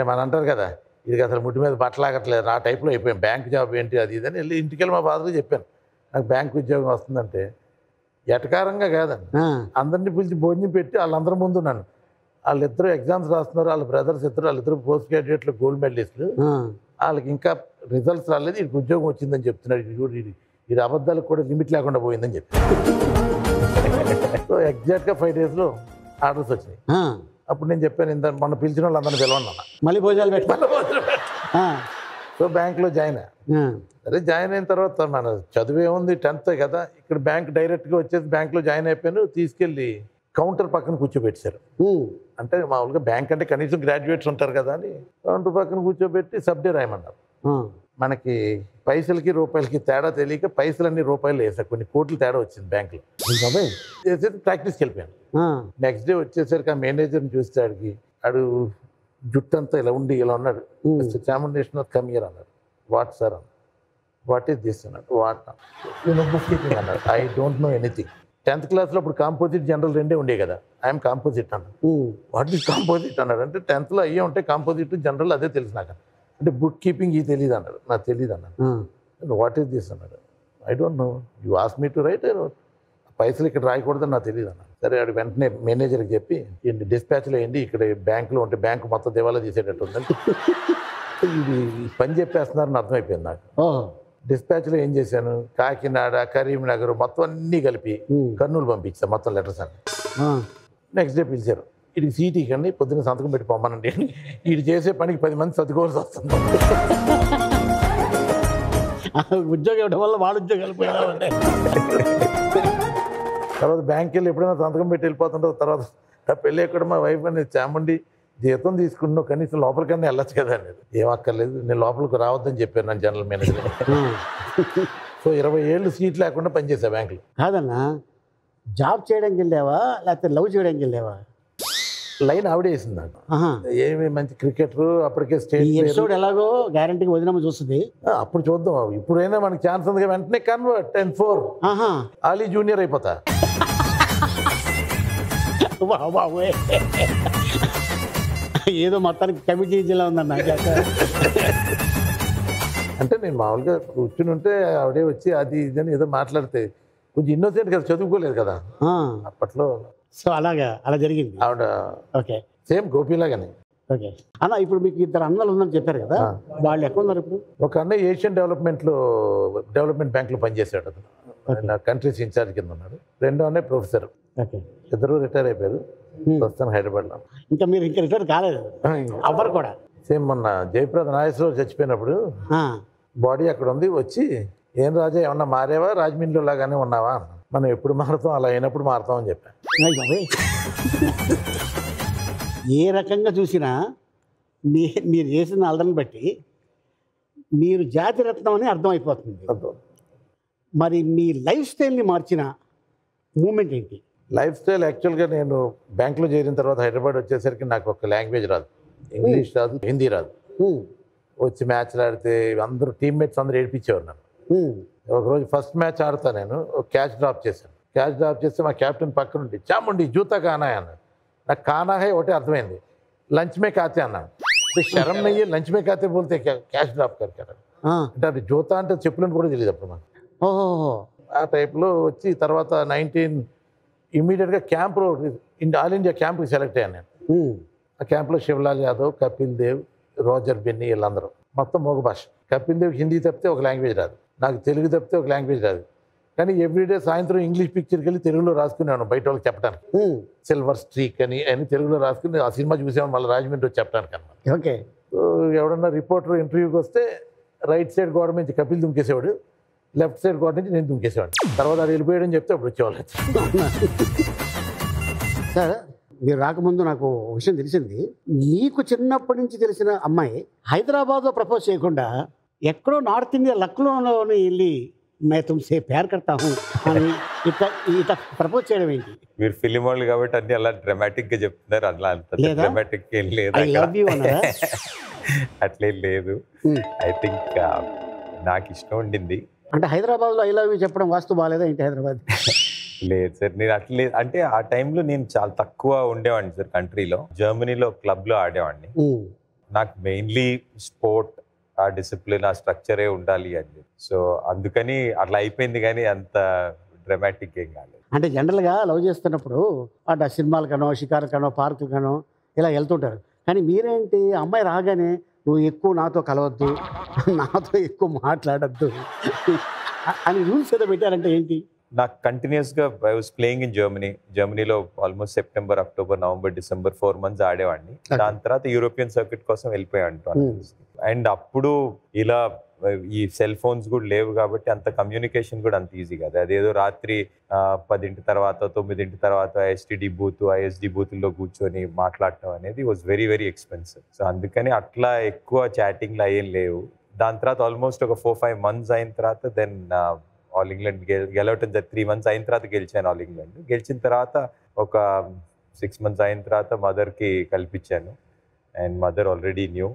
మన అంటారు కదా, ఇది అసలు ముట్టి మీద బట్టలాగట్లేదు, ఆ టైప్లో అయిపోయాం. బ్యాంక్ జాబ్ ఏంటి అది ఇది అని వెళ్ళి ఇంటికి వెళ్ళి మా ఫాదర్కి చెప్పాను నాకు బ్యాంక్ ఉద్యోగం వస్తుందంటే. ఎటకారంగా కాదండి, అందరినీ పిలిచి భోజనం పెట్టి వాళ్ళందరి ముందు నన్ను, వాళ్ళిద్దరూ ఎగ్జామ్స్ రాస్తున్నారు, వాళ్ళ బ్రదర్స్ ఇద్దరు, వాళ్ళిద్దరు పోస్ట్ గ్రాడ్యుయేట్లు, గోల్డ్ మెడలిస్టులు. వాళ్ళకి ఇంకా రిజల్ట్స్ రాలేదు, వీడికి ఉద్యోగం వచ్చిందని చెప్తున్నాడు. ఇది అబద్ధాలకు కూడా లిమిట్ లేకుండా పోయిందని చెప్పి. సో ఎగ్జాక్ట్గా 5 days ఆర్డర్స్ వచ్చినాయి. అప్పుడు నేను చెప్పాను, ఇంత మొన్న పిలిచిన వాళ్ళు అందరిని పిలవండి అన్న, మళ్ళీ భోజనాలు పెట్టి. సో బ్యాంక్లో జాయిన్ అయ్యా. సరే జాయిన్ అయిన తర్వాత మన చదువు ఏముంది, 10th కదా. ఇక్కడ బ్యాంక్ డైరెక్ట్గా వచ్చేసి బ్యాంక్లో జాయిన్ అయిపోయాను. తీసుకెళ్ళి కౌంటర్ పక్కన కూర్చోబెట్టారు. అంటే మామూలుగా బ్యాంక్ అంటే కనీసం గ్రాడ్యుయేట్స్ ఉంటారు కదా అని కౌంటర్ పక్కన కూర్చోబెట్టి సబ్డే రాయమన్నారు. మనకి పైసలకి రూపాయలకి తేడా తెలియక పైసలన్నీ రూపాయలు వేసారు, కొన్ని కోట్లు తేడా వచ్చింది బ్యాంకులో. వేసేది ప్రాక్టీస్కి వెళ్ళిపోయాను. నెక్స్ట్ డే వచ్చేసరికి ఆ మేనేజర్ని చూస్తే ఆడు జుట్టు అంతా ఇలా ఉండి ఇలా ఉన్నాడు. చాముండేశ్వర కమ్ హియర్ అన్నాడు. వాట్ సార్ అన్నాడు. వాట్ ఈస్ దిస్ అన్నాడు. వాట్ బుక్ కీపింగ్ అన్నాడు. I don't know anything. 10th క్లాస్లో అప్పుడు కాంపోజిట్ జనరల్ 2 ఉండే కదా, ఐఎమ్ కాంపోజిట్ అన్నాడు. వాట్ ఈస్ కాంపోజిట్ అన్నాడు. అంటే 10th అయ్యే ఉంటే కాంపోజిట్ జనరల్ అదే తెలుసు నాకు. అంటే బుక్ కీపింగ్ ఇది తెలియదు అన్నాడు. నాకు తెలియదు అన్నాడు. వాట్ ఈస్ దిస్ అన్నాడు. I don't know, you ask me to right, పైసలు ఇక్కడ రాయకూడదని నాకు తెలియదు అన్నాడు. సరే ఆడు వెంటనే మేనేజర్కి చెప్పి డిస్పాచ్లో ఏంటి ఇక్కడ బ్యాంకులో ఉంటే బ్యాంకు మొత్తం దివాలా తీసేటట్టు ఉందంటే ఇది పని చెప్పేస్తున్నారని అర్థమైపోయింది నాకు. డిస్పాచ్లో ఏం చేశాను, కాకినాడ, కరీంనగర్ మొత్తం అన్నీ కలిపి కర్నూలు పంపించాను మొత్తం లెటర్స్ అన్ని. నెక్స్ట్ డే పిలిచారు, వీడికి సీటీ కానీ పొద్దున్న సంతకం పెట్టి పొమ్మనండి. వీడు చేసే పనికి 10 మంది చదువుకోవాల్సి వస్తుంది. ఉద్యోగం ఇవ్వడం వల్ల వాడు ఉద్యోగాలు పోయాలంటే. తర్వాత బ్యాంక్కి వెళ్ళి ఎప్పుడైనా సంతకం పెట్టి వెళ్ళిపోతుంటారు. తర్వాత నా పెళ్ళి ఎక్కడ మా వైఫ్ అనేది చాముండి జీతం తీసుకున్నావు కనీసం లోపలికన్నా వెళ్ళచ్చు కదా అనేది. ఏం అక్కర్లేదు, నేను లోపలికి రావద్దని చెప్పాను నన్ను జనరల్ మేనేజర్. సో 20 ఏళ్ళు సీట్ లేకుండా పనిచేసా బ్యాంకులో. కాదన్నా, జాబ్ చేయడానికి వెళ్ళావా లేకపోతే లవ్ చేయడానికి వెళ్ళావా? లైన్ ఆవిడే వేసింది నాకు. ఏమి మంచి క్రికెటర్, అప్పటికే స్టేట్ ఎపిసోడ్ ఎలాగో గ్యారంటీగా వదినమ్మ చూస్తుంది. అప్పుడు చూద్దాం, ఇప్పుడైనా మనకి ఛాన్స్ ఉంది. వెంటనే కన్వర్ట్ 10-4 ఆలీ జూనియర్ అయిపోతా. ఏదో మొత్తానికి కమిటీ జిల్లా ఉందన్న. అంటే నేను మామూలుగా కూర్చుని ఉంటే ఆవిడే వచ్చి అది ఇదని ఏదో మాట్లాడితే కొంచెం ఇన్నోసెంట్ కదా, చదువుకోలేదు కదా అప్పట్లో. సో అలా జరిగింది ఆవిడ. Okay, same గోపీలాగానే. ఓకే అన్న, ఇప్పుడు మీకు 2 అన్నలు ఉందని చెప్పారు కదా, వాళ్ళు ఎక్కడ ఉన్నారు ఇప్పుడు? ఒక అన్నయ్య ఏషియన్ డెవలప్మెంట్ బ్యాంక్లో పనిచేశాడు. అతను కంట్రీస్ ఇన్ఛార్జ్ కింద ఉన్నాడు. 2వ అన్నయ్య ప్రొఫెసర్. ఓకే, ఇద్దరు రిటైర్ అయిపోయారు. ప్రస్తుతం హైదరాబాద్లో. ఇంకా మీరు రిటైర్ కాలేదు అవ్వరు కూడా? సేమ్ మొన్న జయప్రద నాగేశ్వరరావు చచ్చిపోయినప్పుడు బాడీ అక్కడ ఉంది, వచ్చి ఏం రాజా ఏమన్నా మారేవా, రాజమండ్రిలో లాగానే ఉన్నావా, మనం ఎప్పుడు మారుతాం, అలా అయినప్పుడు మారుతాం అని చెప్పాను. ఏ రకంగా చూసినా మీరు చేసిన అల్లని బట్టి మీరు జాతిరత్నం అని అర్థమైపోతుంది. మరి మీ లైఫ్ స్టైల్ని మార్చిన మూమెంట్ ఏంటి? లైఫ్ స్టైల్ యాక్చువల్గా నేను బ్యాంక్లో చేరిన తర్వాత హైదరాబాద్ వచ్చేసరికి నాకు ఒక లాంగ్వేజ్ రాదు, ఇంగ్లీష్ రాదు, హిందీ రాదు. వచ్చి మ్యాచ్లు ఆడితే అందరూ టీమ్మేట్స్ అందరూ ఏడిపించేవారు నన్ను. ఒకరోజు ఫస్ట్ మ్యాచ్ ఆడుతా, నేను క్యాచ్ డ్రాప్ చేశాను. క్యాచ్ డ్రాప్ చేస్తే మా కెప్టెన్ పక్కన ఉండి చాముండి జూతా కానా అన్నాడు. నాకు కానా హై ఒకటే అర్థమైంది, లంచ్ మే కాతే అన్నాను. శరం నయ్యే లంచ్ మే కాతే బోల్తే క్యాచ్ డ్రాప్ కరికారు అంటే అది జూతా అంటే చెప్పులని కూడా తెలియదు అప్పుడు నాకు. ఆ టైప్లో వచ్చి తర్వాత 19 ఇమ్మీడియట్గా క్యాంప్లో ఆల్ ఇండియా క్యాంప్కి సెలెక్ట్ అయ్యాను నేను. ఆ క్యాంప్లో శివలాల్ యాదవ్, కపిల్ దేవ్, రోజర్ బెన్నీ వీళ్ళందరూ మొత్తం మోగ భాష. కపిల్ దేవ్ హిందీ తప్పితే ఒక లాంగ్వేజ్ రాదు, నాకు తెలుగు తప్పితే ఒక లాంగ్వేజ్ రాదు. కానీ ఎవ్రీడే సాయంత్రం ఇంగ్లీష్ పిక్చర్కి వెళ్ళి తెలుగులో రాసుకున్నాను బయట వాళ్ళకి చెప్పడానికి. సిల్వర్ స్ట్రీక్ అని తెలుగులో రాసుకుని ఆ సినిమా చూసాము మళ్ళీ రాజమండ్రి వచ్చి చెప్పడానికి అన్నమాట. ఓకే. ఎవడన్నా రిపోర్టర్ ఇంటర్వ్యూకి వస్తే రైట్ సైడ్ గోడ నుంచి కపిల్ దుంకేసేవాడు, లెఫ్ట్ సైడ్ గోడ నుంచి నేను దుంకేసేవాడు. తర్వాత అది వెళ్ళిపోయాడని చెప్తే అప్పుడు వచ్చేవాళ్ళు. సార్, మీరు రాకముందు నాకు ఒక విషయం తెలిసింది. మీకు చిన్నప్పటి నుంచి తెలిసిన అమ్మాయి హైదరాబాద్లో ప్రపోజ్ చేయకుండా ఎక్కడో నార్త్ ఇండియా లక్నోలోని వెళ్ళి మే తుమ్సే ప్యార్ కర్తా హూ అని ఇట్లా ప్రపోజ్ చేయడం ఏంటి? మీరు ఫిలిం వాళ్ళు కాబట్టి అన్ని అలా డ్రామాటిక్ గా చెప్తున్నారు. అట్లా అంత డ్రామాటిక్ ఏం లేదు, అట్లేం లేదు. ఐ థింక్ నాకు ఇష్టం ఉండింది. అంటే హైదరాబాద్లో ఐ లవ్ యూ చెప్పడం వాస్తు బాగాలేదా ఏంటి హైదరాబాద్? లేదు సార్, నేను అట్లే అంటే ఆ టైంలో నేను చాలా తక్కువ ఉండేవాడిని సార్ కంట్రీలో. జర్మనీలో క్లబ్లో ఆడేవాడిని. నాకు మెయిన్లీ స్పోర్ట్, ఆ డిసిప్లిన్, ఆ స్ట్రక్చరే ఉండాలి అని. సో అందుకని అట్లా అయిపోయింది, కానీ అంత డ్రామాటిక్ ఏం కాలేదు. అంటే జనరల్గా లవ్ చేస్తున్నప్పుడు అటు సినిమాలకనో, షికారుకనో, పార్కులకనో ఇలా వెళ్తుంటారు. కానీ మీరేంటి, అమ్మాయి రాగానే నువ్వు ఎక్కువ నాతో కలవద్దు, నాతో ఎక్కువ మాట్లాడద్దు అని రూల్స్ ఏదో పెట్టారంటే ఏంటి? నాకు కంటిన్యూస్గా ఐ వాజ్ ప్లేయింగ్ ఇన్ జర్మనీలో almost September, October, November, December 4 months ఆడేవాడిని. దాని తర్వాత యూరోపియన్ సర్క్యూట్ కోసం వెళ్ళిపోయాను. అండ్ అప్పుడు ఇలా ఈ సెల్ ఫోన్స్ కూడా లేవు కాబట్టి అంత కమ్యూనికేషన్ కూడా అంత ఈజీ కాదు. అదేదో రాత్రి 10 తర్వాత 9 తర్వాత ఎస్టీడీ బూత్, ఐఎస్డి బూత్లో కూర్చొని మాట్లాడటం అనేది was very very expensive. So అందుకని అట్లా ఎక్కువ చాటింగ్లు అయ్యేం లేవు. దాని తర్వాత ఆల్మోస్ట్ ఒక 4-5 months అయిన తర్వాత దెన్ ఆల్ ఇంగ్లాండ్ గెలవటం 3 months అయిన తర్వాత గెలిచాను ఆల్ ఇంగ్లాండ్. గెలిచిన తర్వాత ఒక 6 months అయిన తర్వాత మదర్కి కల్పించాను. And mother already knew,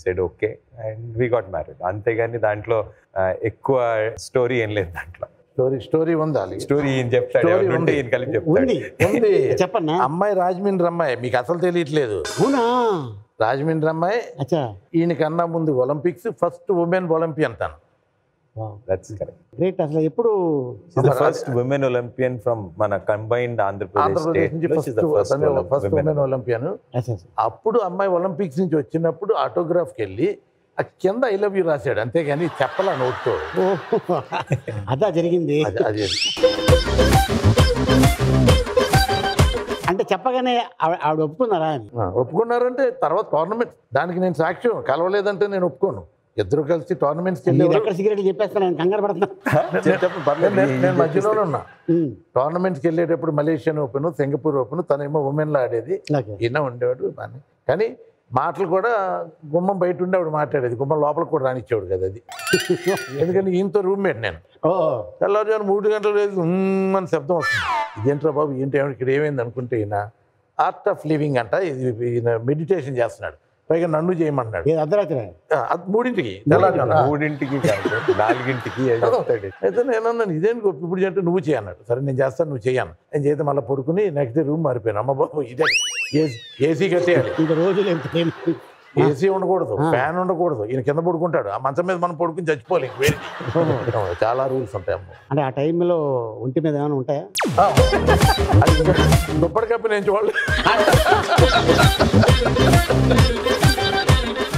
said okay and we got married. అంతేగాని దాంట్లో ఎక్కువ స్టోరీ ఏం లేదు. దాంట్లో స్టోరీ ఉందా? స్టోరీ ఏం చెప్తాడు, ఈయన కలిపి చెప్తాడు. చెప్పన్నా. అమ్మాయి రాజమండ్రి అమ్మాయి, మీకు అసలు తెలియట్లేదు. రాజమండ్రి అమ్మాయి. ఈయనకన్నా ముందు ఒలింపిక్స్ ఫస్ట్ ఉమెన్ ఒలింపియన్ తను. That's correct. Great. అసలు ఎప్పుడు ఫస్ట్ ఉమెన్ ఒలింపియన్ ఫ్రమ్ మన combined Andhra Pradesh first women Olympian. అప్పుడు అమ్మాయి ఒలింపిక్స్ నుంచి వచ్చినప్పుడు ఆటోగ్రాఫ్కి వెళ్ళి ఆ కింద ఐ లవ్ యూ రాశాడు, అంతేగాని చెప్పలా నోట్తో. అదా జరిగింది. అదే అంటే చెప్పగానే ఆవిడ ఒప్పుకున్నారా అని? ఒప్పుకున్నారంటే తర్వాత టోర్నమెంట్, దానికి నేను సాక్ష్యం. కలవలేదంటే నేను ఒప్పుకోను. ఇద్దరు కలిసి టోర్నమెంట్స్కి వెళ్ళి సిగరెట్ చెప్పేస్తాను, కంగారు పడుతున్నా. నేను మధ్యలోనే ఉన్నా. టోర్నమెంట్స్కి వెళ్ళేటప్పుడు మలేషియన్ ఓపెన్, సింగపూర్ ఓపెన్, తనేమో ఉమెన్లో ఆడేది, ఈయన ఉండేవాడు. కానీ మాటలు కూడా గుమ్మం బయట ఉండి ఆవిడ మాట్లాడేది, గుమ్మం లోపలికి కూడా రానిచ్చేవాడు కదా అది. ఎందుకంటే ఈయనతో రూమ్మేట్ నేను. తెల్లవారుజాము 3 గంటలు లేదు అని శబ్దం వస్తుంది. ఇదేంట్రా బాబు ఏంటి ఇక్కడ ఏమైంది అనుకుంటే, ఈయన ఆర్ట్ ఆఫ్ లివింగ్ అంట, ఈయన మెడిటేషన్ చేస్తున్నాడు, పైగా నన్ను చేయమంటున్నాడు. అర్ధరాత్రి 3ంటికి 4ంటికి అయితే నేను అన్నాను ఇదేంటి ఇప్పుడు అంటే నువ్వు చేయన్నాడు. సరే నేను చేస్తాను, నువ్వు చేయను. నేను చేస్తే మళ్ళీ పడుకుని నెక్స్ట్ డే రూమ్ మారిపోయాను. అమ్మ బాబు ఇదే ఏసీ కట్టేయాలి, ఇంకా రోజులు ఏసీ ఉండకూడదు, ఫ్యాన్ ఉండకూడదు. ఈయన కింద పడుకుంటాడు, ఆ మంచం మీద మనం పడుకుని చచ్చిపోలేం. చాలా రూల్స్ ఉంటాయి అమ్మ. అంటే ఆ టైంలో ఒంటి మీద ఏమైనా ఉంటాయా? దుప్పటి కప్పి నేను చూడలేదు.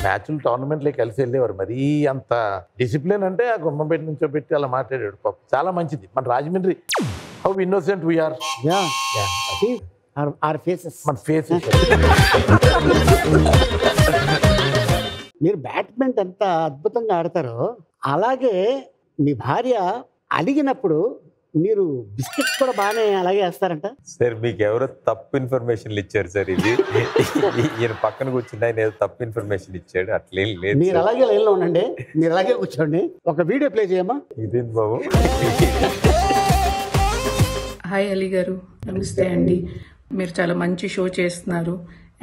మ్యాచ్లు టోర్నమెంట్లోకి కలిసి వెళ్ళేవారు. మరీ అంత డిసిప్లిన్ అంటే ఆ గుమ్మంపేట నుంచో పెట్టి అలా మాట్లాడాడు. పాప చాలా మంచిది. మన రాజమండ్రి హౌ ఇన్నోసెంట్ వీఆర్. మన ఫేసెస్. మీరు బ్యాడ్మింటన్ ఎంత అద్భుతంగా ఆడతారో అలాగే మీ భార్య అడిగినప్పుడు మీరు బిస్కెట్స్ కూడా బాగానే అలాగే వేస్తారంట. సార్ మీకు ఎవరో తప్పు ఇన్ఫర్మేషన్లు ఇచ్చారు సార్. ఇది ఈయన పక్కన కూర్చుని ఆయన ఏదో తప్పు ఇన్ఫర్మేషన్ ఇచ్చాడు, అట్లేం లేదు. మీరు అలాగే లైన్లో ఉండండి, మీరు అలాగే కూర్చోండి. ఒక వీడియో ప్లే చేయమ్మా. ఇదేంటి బాబు? హాయ్ అలీ గారు, నమస్తే అండి. మీరు చాలా మంచి షో చేస్తున్నారు.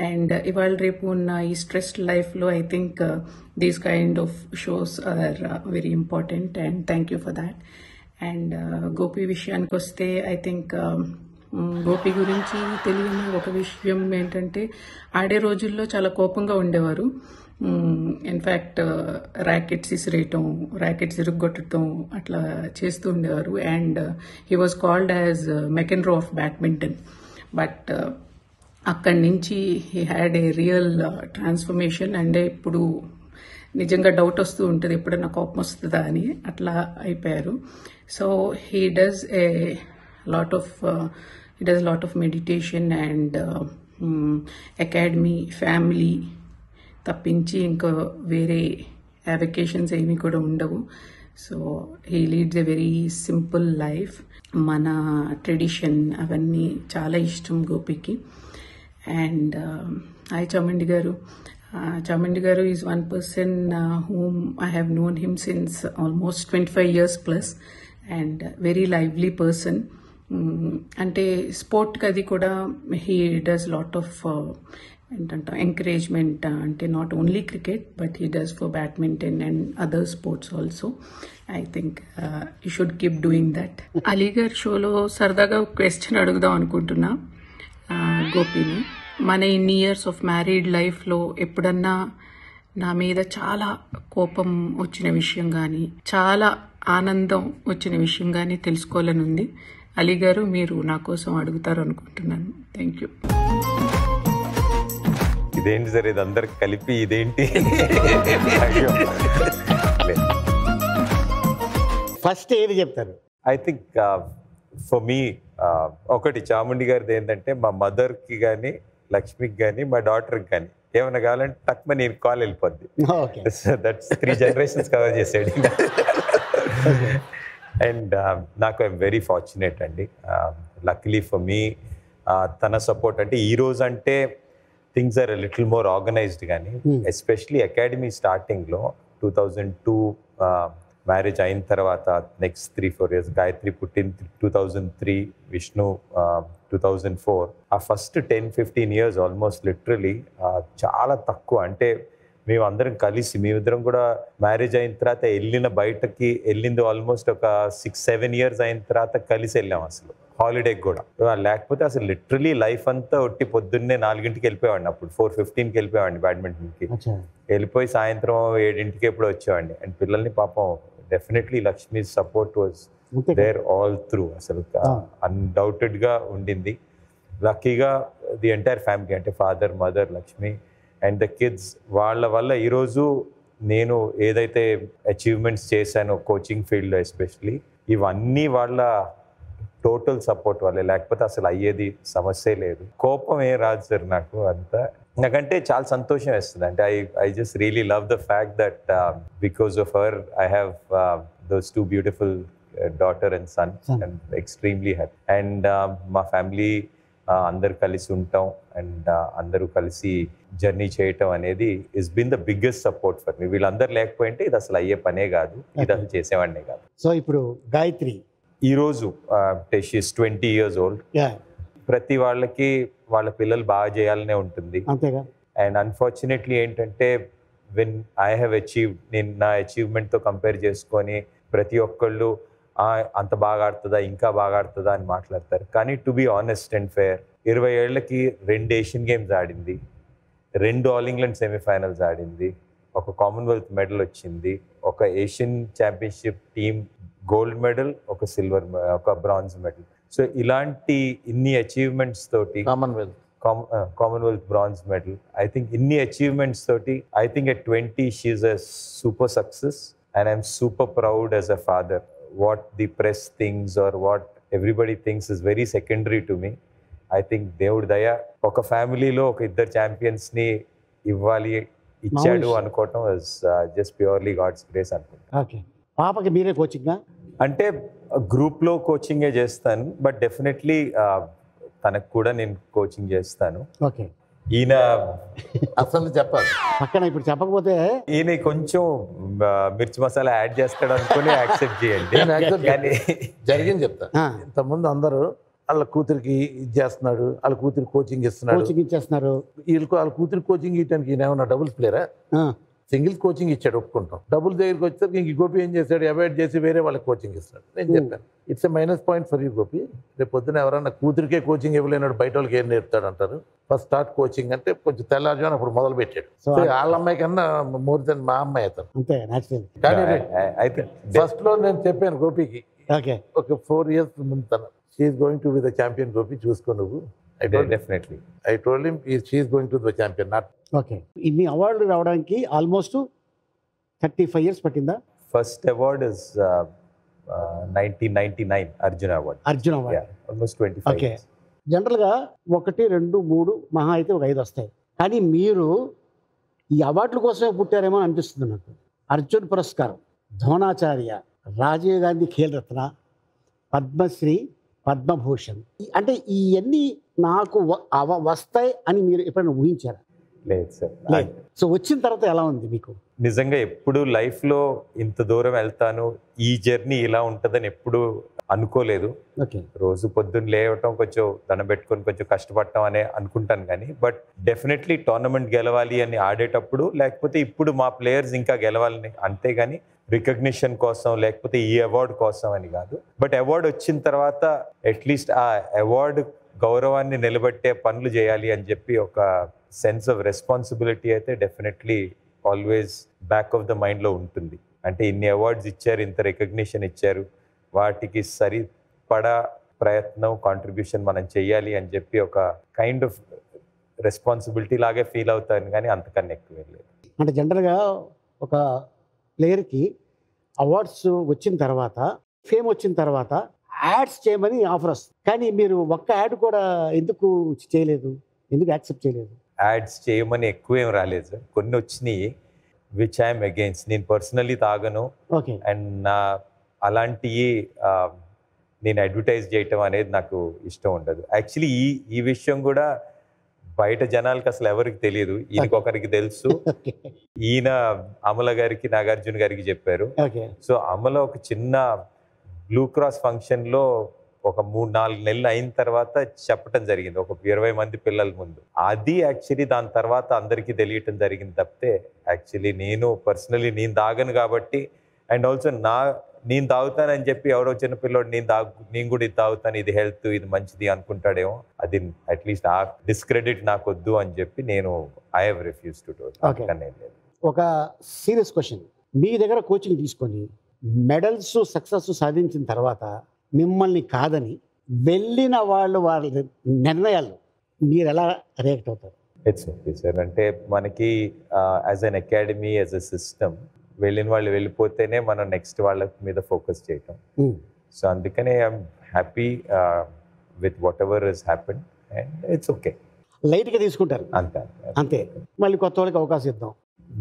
అండ్ ఇవాళ రేపు ఉన్న ఈ స్ట్రెస్ లైఫ్లో I think these kind of shows are very important and thank you for that. And Gopi విషయానికి వస్తే ఐ థింక్ గోపి గురించి తెలియని ఒక విషయం ఏంటంటే ఆడే రోజుల్లో చాలా కోపంగా ఉండేవారు. ఇన్ఫ్యాక్ట్ ర్యాకెట్స్ ఇసిరేయటం, ర్యాకెట్స్ ఇరుగ్గొట్టడం అట్లా చేస్తూ ఉండేవారు. And he was called as McEnroe of badminton. But అక్కడి నుంచి he had a real transformation. అంటే ఇప్పుడు నిజంగా డౌట్ వస్తూ ఉంటుంది ఎప్పుడైనా కోపం వస్తుందా అని, అట్లా అయిపోయారు. So he does lot of meditation and academy, family తప్పించి ఇంకా వేరే వెకేషన్స్ ఏమీ కూడా ఉండవు. So he leads a very simple life. మన ట్రెడిషన్ అవన్నీ చాలా ఇష్టం గోపికి. అండ్ హాయ్ చాముండి గారు. Chamundi Garu is one person whom I have known him since almost 25 years plus, and very lively person. Ante sport kadi kuda he does lot of encouragement, ante not only cricket but he does for badminton and other sports also. I think you should keep doing that. Aligarh show lo sardaga question adugudam anukuntunna గోపిని. మన ఇన్ని ఇయర్స్ ఆఫ్ మ్యారీడ్ లైఫ్లో ఎప్పుడన్నా నా మీద చాలా కోపం వచ్చిన విషయం కానీ, చాలా ఆనందం వచ్చిన విషయం కానీ తెలుసుకోవాలని ఉంది. అలీ గారు, మీరు నా కోసం అడుగుతారు అనుకుంటున్నాను. Thank you. ఇదేంటి సార్, ఇది అందరికి కలిపి ఇదేంటి? ఫస్ట్ ఏది చెప్తారు? ఐ థింక్ ఫర్ మీ ఒకటి చాముండి గారిది ఏంటంటే, మా మదర్కి కానీ, లక్ష్మికి కానీ, మా డాటర్కి కానీ ఏమైనా కావాలంటే తక్కువ నేను కాల్ వెళ్ళిపోద్ది. దట్స్ 3 generations కవర్ చేసాడు. అండ్ నాకు ఐఎమ్ వెరీ ఫార్చునేట్ అండి. లక్లీ ఫర్ మీ తన సపోర్ట్ అంటే ఈ రోజు అంటే things are little more organised, కానీ ఎస్పెషలీ అకాడమీ స్టార్టింగ్లో 2002 మ్యారేజ్ అయిన తర్వాత నెక్స్ట్ 3-4 years, గాయత్రి పుట్టింది 2003, విష్ణు 2004. ఆ ఫస్ట్ 10-15 years ఆల్మోస్ట్ లిటరలీ చాలా తక్కువ. అంటే మేము అందరం కలిసి, మేమిద్దరం కూడా మ్యారేజ్ అయిన తర్వాత బయటకి వెళ్ళింది ఆల్మోస్ట్ ఒక 6-7 years అయిన తర్వాత కలిసి వెళ్ళాం అసలు హాలిడేకి కూడా. లేకపోతే అసలు లిటరలీ లైఫ్ అంతా ఒట్టి పొద్దున్నే 4 వెళ్ళిపోయేవాడిని. అప్పుడు 4:15 వెళ్ళిపోయేవాడిని బ్యాడ్మింటన్కి. వెళ్ళిపోయి సాయంత్రం 7 ఎప్పుడు వచ్చేవాడిని. అండ్ పిల్లల్ని పాపం definitely Lakshmi support was there all through. అసలు అన్డౌటెడ్గా ఉండింది. లక్కీగా ది ఎంటైర్ ఫ్యామిలీ, అంటే father, mother, Lakshmi and the kids, వాళ్ళ వల్ల ఈరోజు నేను ఏదైతే అచీవ్మెంట్స్ చేశానో కోచింగ్ ఫీల్డ్లో ఎస్పెషలీ, ఇవన్నీ వాళ్ళ టోటల్ సపోర్ట్ వల్లే. లేకపోతే అసలు అయ్యేది సమస్య లేదు. కోపం ఏం రాదు సార్ నాకు. అంతా నాకంటే చాలా సంతోషం వేస్తుంది. అంటే I just really love the fact that because of her I have those 2 beautiful daughter and son. I'm extremely happy. And మా ఫ్యామిలీ అందరు కలిసి ఉంటాం అండ్ అందరూ కలిసి జర్నీ చేయటం అనేది is been the biggest support for me. వీళ్ళందరూ లేకపోయింటే ఇది అసలు అయ్యే పనే కాదు, ఇది అసలు చేసేవాడినే కాదు. సో ఇప్పుడు గాయత్రి ఈరోజు షీ ఇస్ 20 years old. ప్రతి వాళ్ళకి వాళ్ళ పిల్లలు బాగా చేయాలనే ఉంటుంది. అండ్ అన్ఫార్చునేట్లీ ఏంటంటే వెన్ ఐ హ్యావ్ అచీవ్డ్, నేను నా అచీవ్మెంట్తో కంపేర్ చేసుకొని ప్రతి ఒక్కళ్ళు అంత బాగా ఆడుతుందా, ఇంకా బాగా ఆడుతుందా అని మాట్లాడతారు. కానీ to be honest and fair, 20 ఏళ్లకి 2 ఏషియన్ గేమ్స్ ఆడింది, 2 ఆల్ ఇంగ్లాండ్ సెమీఫైనల్స్ ఆడింది, ఒక కామన్వెల్త్ మెడల్ వచ్చింది, ఒక Asian championship team gold medal, ఒక సిల్వర్, ఒక బ్రాంజ్ మెడల్. సో ఇలాంటి ఇన్ని అచీవ్మెంట్స్ తోటి, Commonwealth bronze medal, I think ఇన్ని అచీవ్మెంట్స్ తోటి I think at 20 she's a super success. And I'm super proud as a father. What the press things are what everybody things is very secondary to me. I think దేవుడి దయ, ఒక ఫ్యామిలీలో ఒక 2 ఛాంపియన్స్ని ఇచ్చాడు అనుకోవటం is just purely God's grace అనుకుంటా. ఓకే, పాపకి మీరే కోచింగా? అంటే గ్రూప్లో కోచింగే చేస్తాను, బట్ డెఫినెట్లీ తనకు కూడా నేను కోచింగ్ చేస్తాను. ఓకే, ఈయన అసలు చెప్పాలి పక్కన ఇప్పుడు చెప్పకపోతే ఈయన కొంచెం మిర్చి మసాలా యాడ్ చేస్తాడు అనుకుని యాక్సెప్ట్ చేయండి. కానీ జరిగింది చెప్తా. ఇంతకుముందు అందరూ వాళ్ళ కూతురికి ఇది చేస్తున్నాడు, వాళ్ళ కూతురికి కోచింగ్ ఇస్తున్నాడు, కోచింగ్ ఇచ్చేస్తున్నారు. వీళ్ళకి వాళ్ళ కూతురికి కోచింగ్ ఇవ్వడానికి ఈయన ఏమన్నా డబుల్స్ ప్లేయరా? సింగిల్స్ కోచింగ్ ఇచ్చాడు, ఒప్పుకుంటాం. డబుల్ దగ్గరికి వచ్చేసరికి ఇంక గోపి ఏం చేశాడు, అవాయిడ్ చేసి వేరే వాళ్ళకి కోచింగ్ ఇస్తున్నాడు. నేను చెప్పాను it's a minus point for you Gopi. రేపు పొద్దున ఎవరన్నా కూతురికే కోచింగ్ ఇవ్వలేనాడు, బయట వాళ్ళకి ఏం నేర్పుతాడు అంటారు. ఫస్ట్ స్టార్ట్ కోచింగ్ అంటే కొంచెం తెల్లారుజామున అప్పుడు మొదలు పెట్టాడు. సో వాళ్ళ అమ్మాయి కన్నా మోర్ దెన్ మా అమ్మాయి అతను. అంతే న్యాచురల్. కానీ అయితే ఫస్ట్ లో నేను చెప్పాను గోపికి, ఓకే, ఒక 4 years ముందు తను she's going to be the champion Gopi, చూసుకో నువ్వు. Definitely I told him she is going to the champion, not. Okay, ఇన్ని అవార్డులు రావడానికి ఆల్మోస్ట్ 35 years పట్టిందా? First award is 1999 Arjun award. Arjun award almost 25 okay. years. జనరల్గా 1, 2, 3 మహా అయితే ఒక 5 వస్తాయి. కానీ మీరు ఈ అవార్డుల కోసమే పుట్టారేమో అని అనిపిస్తుంది నాకు. అర్జున్ పురస్కారం, ద్రోణాచార్య, రాజీవ్ గాంధీ ఖేల్ రత్న, పద్మశ్రీ, పద్మభూషణ్, అంటే ఇవన్నీ నాకు వస్తాయి అని మీరు ఎప్పుడైనా ఊహించారా? లేదు సార్. లేదు. సో వచ్చిన తర్వాత ఎలా ఉంది మీకు? నిజంగా ఎప్పుడు లైఫ్లో ఇంత దూరం వెళ్తాను, ఈ జర్నీ ఇలా ఉంటుందని ఎప్పుడు అనుకోలేదు. ఓకే, రోజు పొద్దున్న లేవటం, కొంచెం దండం పెట్టుకొని కొంచెం కష్టపడటం అనే అనుకుంటాను. కానీ బట్ డెఫినెట్లీ టోర్నమెంట్ గెలవాలి అని ఆడేటప్పుడు, లేకపోతే ఇప్పుడు మా ప్లేయర్స్ ఇంకా గెలవాలని, అంతేగాని రికగ్నిషన్ కోసం లేకపోతే ఈ అవార్డు కోసం అని కాదు. బట్ అవార్డు వచ్చిన తర్వాత అట్లీస్ట్ ఆ అవార్డు గౌరవాన్ని నిలబెట్టే పనులు చేయాలి అని చెప్పి ఒక సెన్స్ ఆఫ్ రెస్పాన్సిబిలిటీ అయితే definitely always back of the మైండ్లో ఉంటుంది. అంటే ఇన్ని అవార్డ్స్ ఇచ్చారు, ఇంత రికగ్నిషన్ ఇచ్చారు, వాటికి సరిపడా ప్రయత్నం, కాంట్రిబ్యూషన్ మనం చెయ్యాలి అని చెప్పి ఒక కైండ్ ఆఫ్ రెస్పాన్సిబిలిటీ లాగే ఫీల్ అవుతాను. కానీ అంతకన్నా ఎక్కువ లేదు. అంటే జనరల్గా ఒక ప్లేయర్కి అవార్డ్స్ వచ్చిన తర్వాత, ఫేమ్ వచ్చిన తర్వాత యాడ్స్ చేయమని ఆఫర్ వస్తుంది. కానీ మీరు ఒక్క యాడ్ కూడా ఎందుకు చేయలేదు? ఎందుకు యాక్సెప్ట్ చేయలేదు? యాడ్స్ చేయమని ఎక్కువ ఏం రాలేదు సార్. కొన్ని వచ్చినాయి విచ్ ఐఎమ్ అగెయిన్స్. నేను పర్సనలీ తాగను. ఓకే, అండ్ నా అలాంటివి నేను అడ్వర్టైజ్ చేయటం అనేది నాకు ఇష్టం ఉండదు. యాక్చువల్లీ ఈ విషయం కూడా బయట జనాలకి అసలు ఎవరికి తెలియదు. ఈయనకి ఒకరికి తెలుసు. ఈయన అమల గారికి, నాగార్జున గారికి చెప్పారు. సో అమల ఒక చిన్న బ్లూ క్రాస్ ఫంక్షన్లో ఒక 3-4 నెలలు అయిన తర్వాత చెప్పటం జరిగింది, ఒక 20 మంది పిల్లల ముందు. అది యాక్చువల్లీ దాని తర్వాత అందరికీ తెలియటం జరిగింది తప్పితే, యాక్చువల్లీ నేను పర్సనలీ నేను తాగను కాబట్టి, అండ్ ఆల్సో నేను తాగుతానని చెప్పి ఎవరో చిన్న పిల్లోడు నేను కూడా ఇది తాగుతాను, ఇది హెల్త్, ఇది మంచిది అనుకుంటాడేమో. అది అట్లీస్ట్ ఆ డిస్క్రెడిట్ నాకు వద్దు అని చెప్పి నేను I have refuse to do it. ఒక సీరియస్ క్వశ్చన్, మీ దగ్గర కోచింగ్ తీసుకొని మెడల్స్ సక్సెస్ సాధించిన తర్వాత మిమ్మల్ని కాదని వెళ్ళిన వాళ్ళ నిర్ణయాలు మీరు ఎలా రియాక్ట్ అవుతారు? It's okay sir. అంటే మనకి as an academy, as a system, వెళ్ళిన వాళ్ళు వెళ్ళిపోతేనే మనం నెక్స్ట్ వాళ్ళ మీద ఫోకస్ చేయటం. సో అందుకనే I'm happy with what ever is happen and it's okay. లైట్గా తీసుకుంటారు అంతే అంతే. మళ్ళీ కొత్త వాళ్ళకి అవకాశం ఇద్దాం.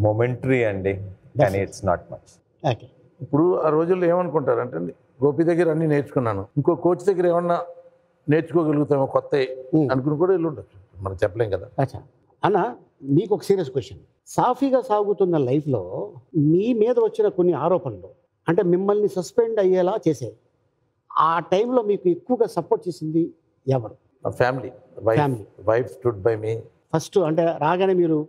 మొమెంటరీ అండి, కానీ ఇట్స్ నాట్ మచ్. ఓకే. ఇప్పుడు ఆ రోజుల్లో ఏమనుకుంటారంటే, గోపి దగ్గర అన్ని నేర్చుకున్నాను, ఇంకో కోచ్ దగ్గర ఏమన్నా నేర్చుకోగలుగుతామో కొత్త అనుకుని కూడా వెళ్ళి ఉండొచ్చు, మనం చెప్పలేం కదా. అచ్చా అన్న, మీకు ఒక సీరియస్ క్వశ్చన్. సాఫీగా సాగుతున్న లైఫ్లో మీ మీద వచ్చిన కొన్ని ఆరోపణలు అంటే మిమ్మల్ని సస్పెండ్ అయ్యేలా చేసే, ఆ టైంలో మీకు ఎక్కువగా సపోర్ట్ చేసింది ఎవరు? Family. Wife stood by me. First అంటే రాగానే మీరు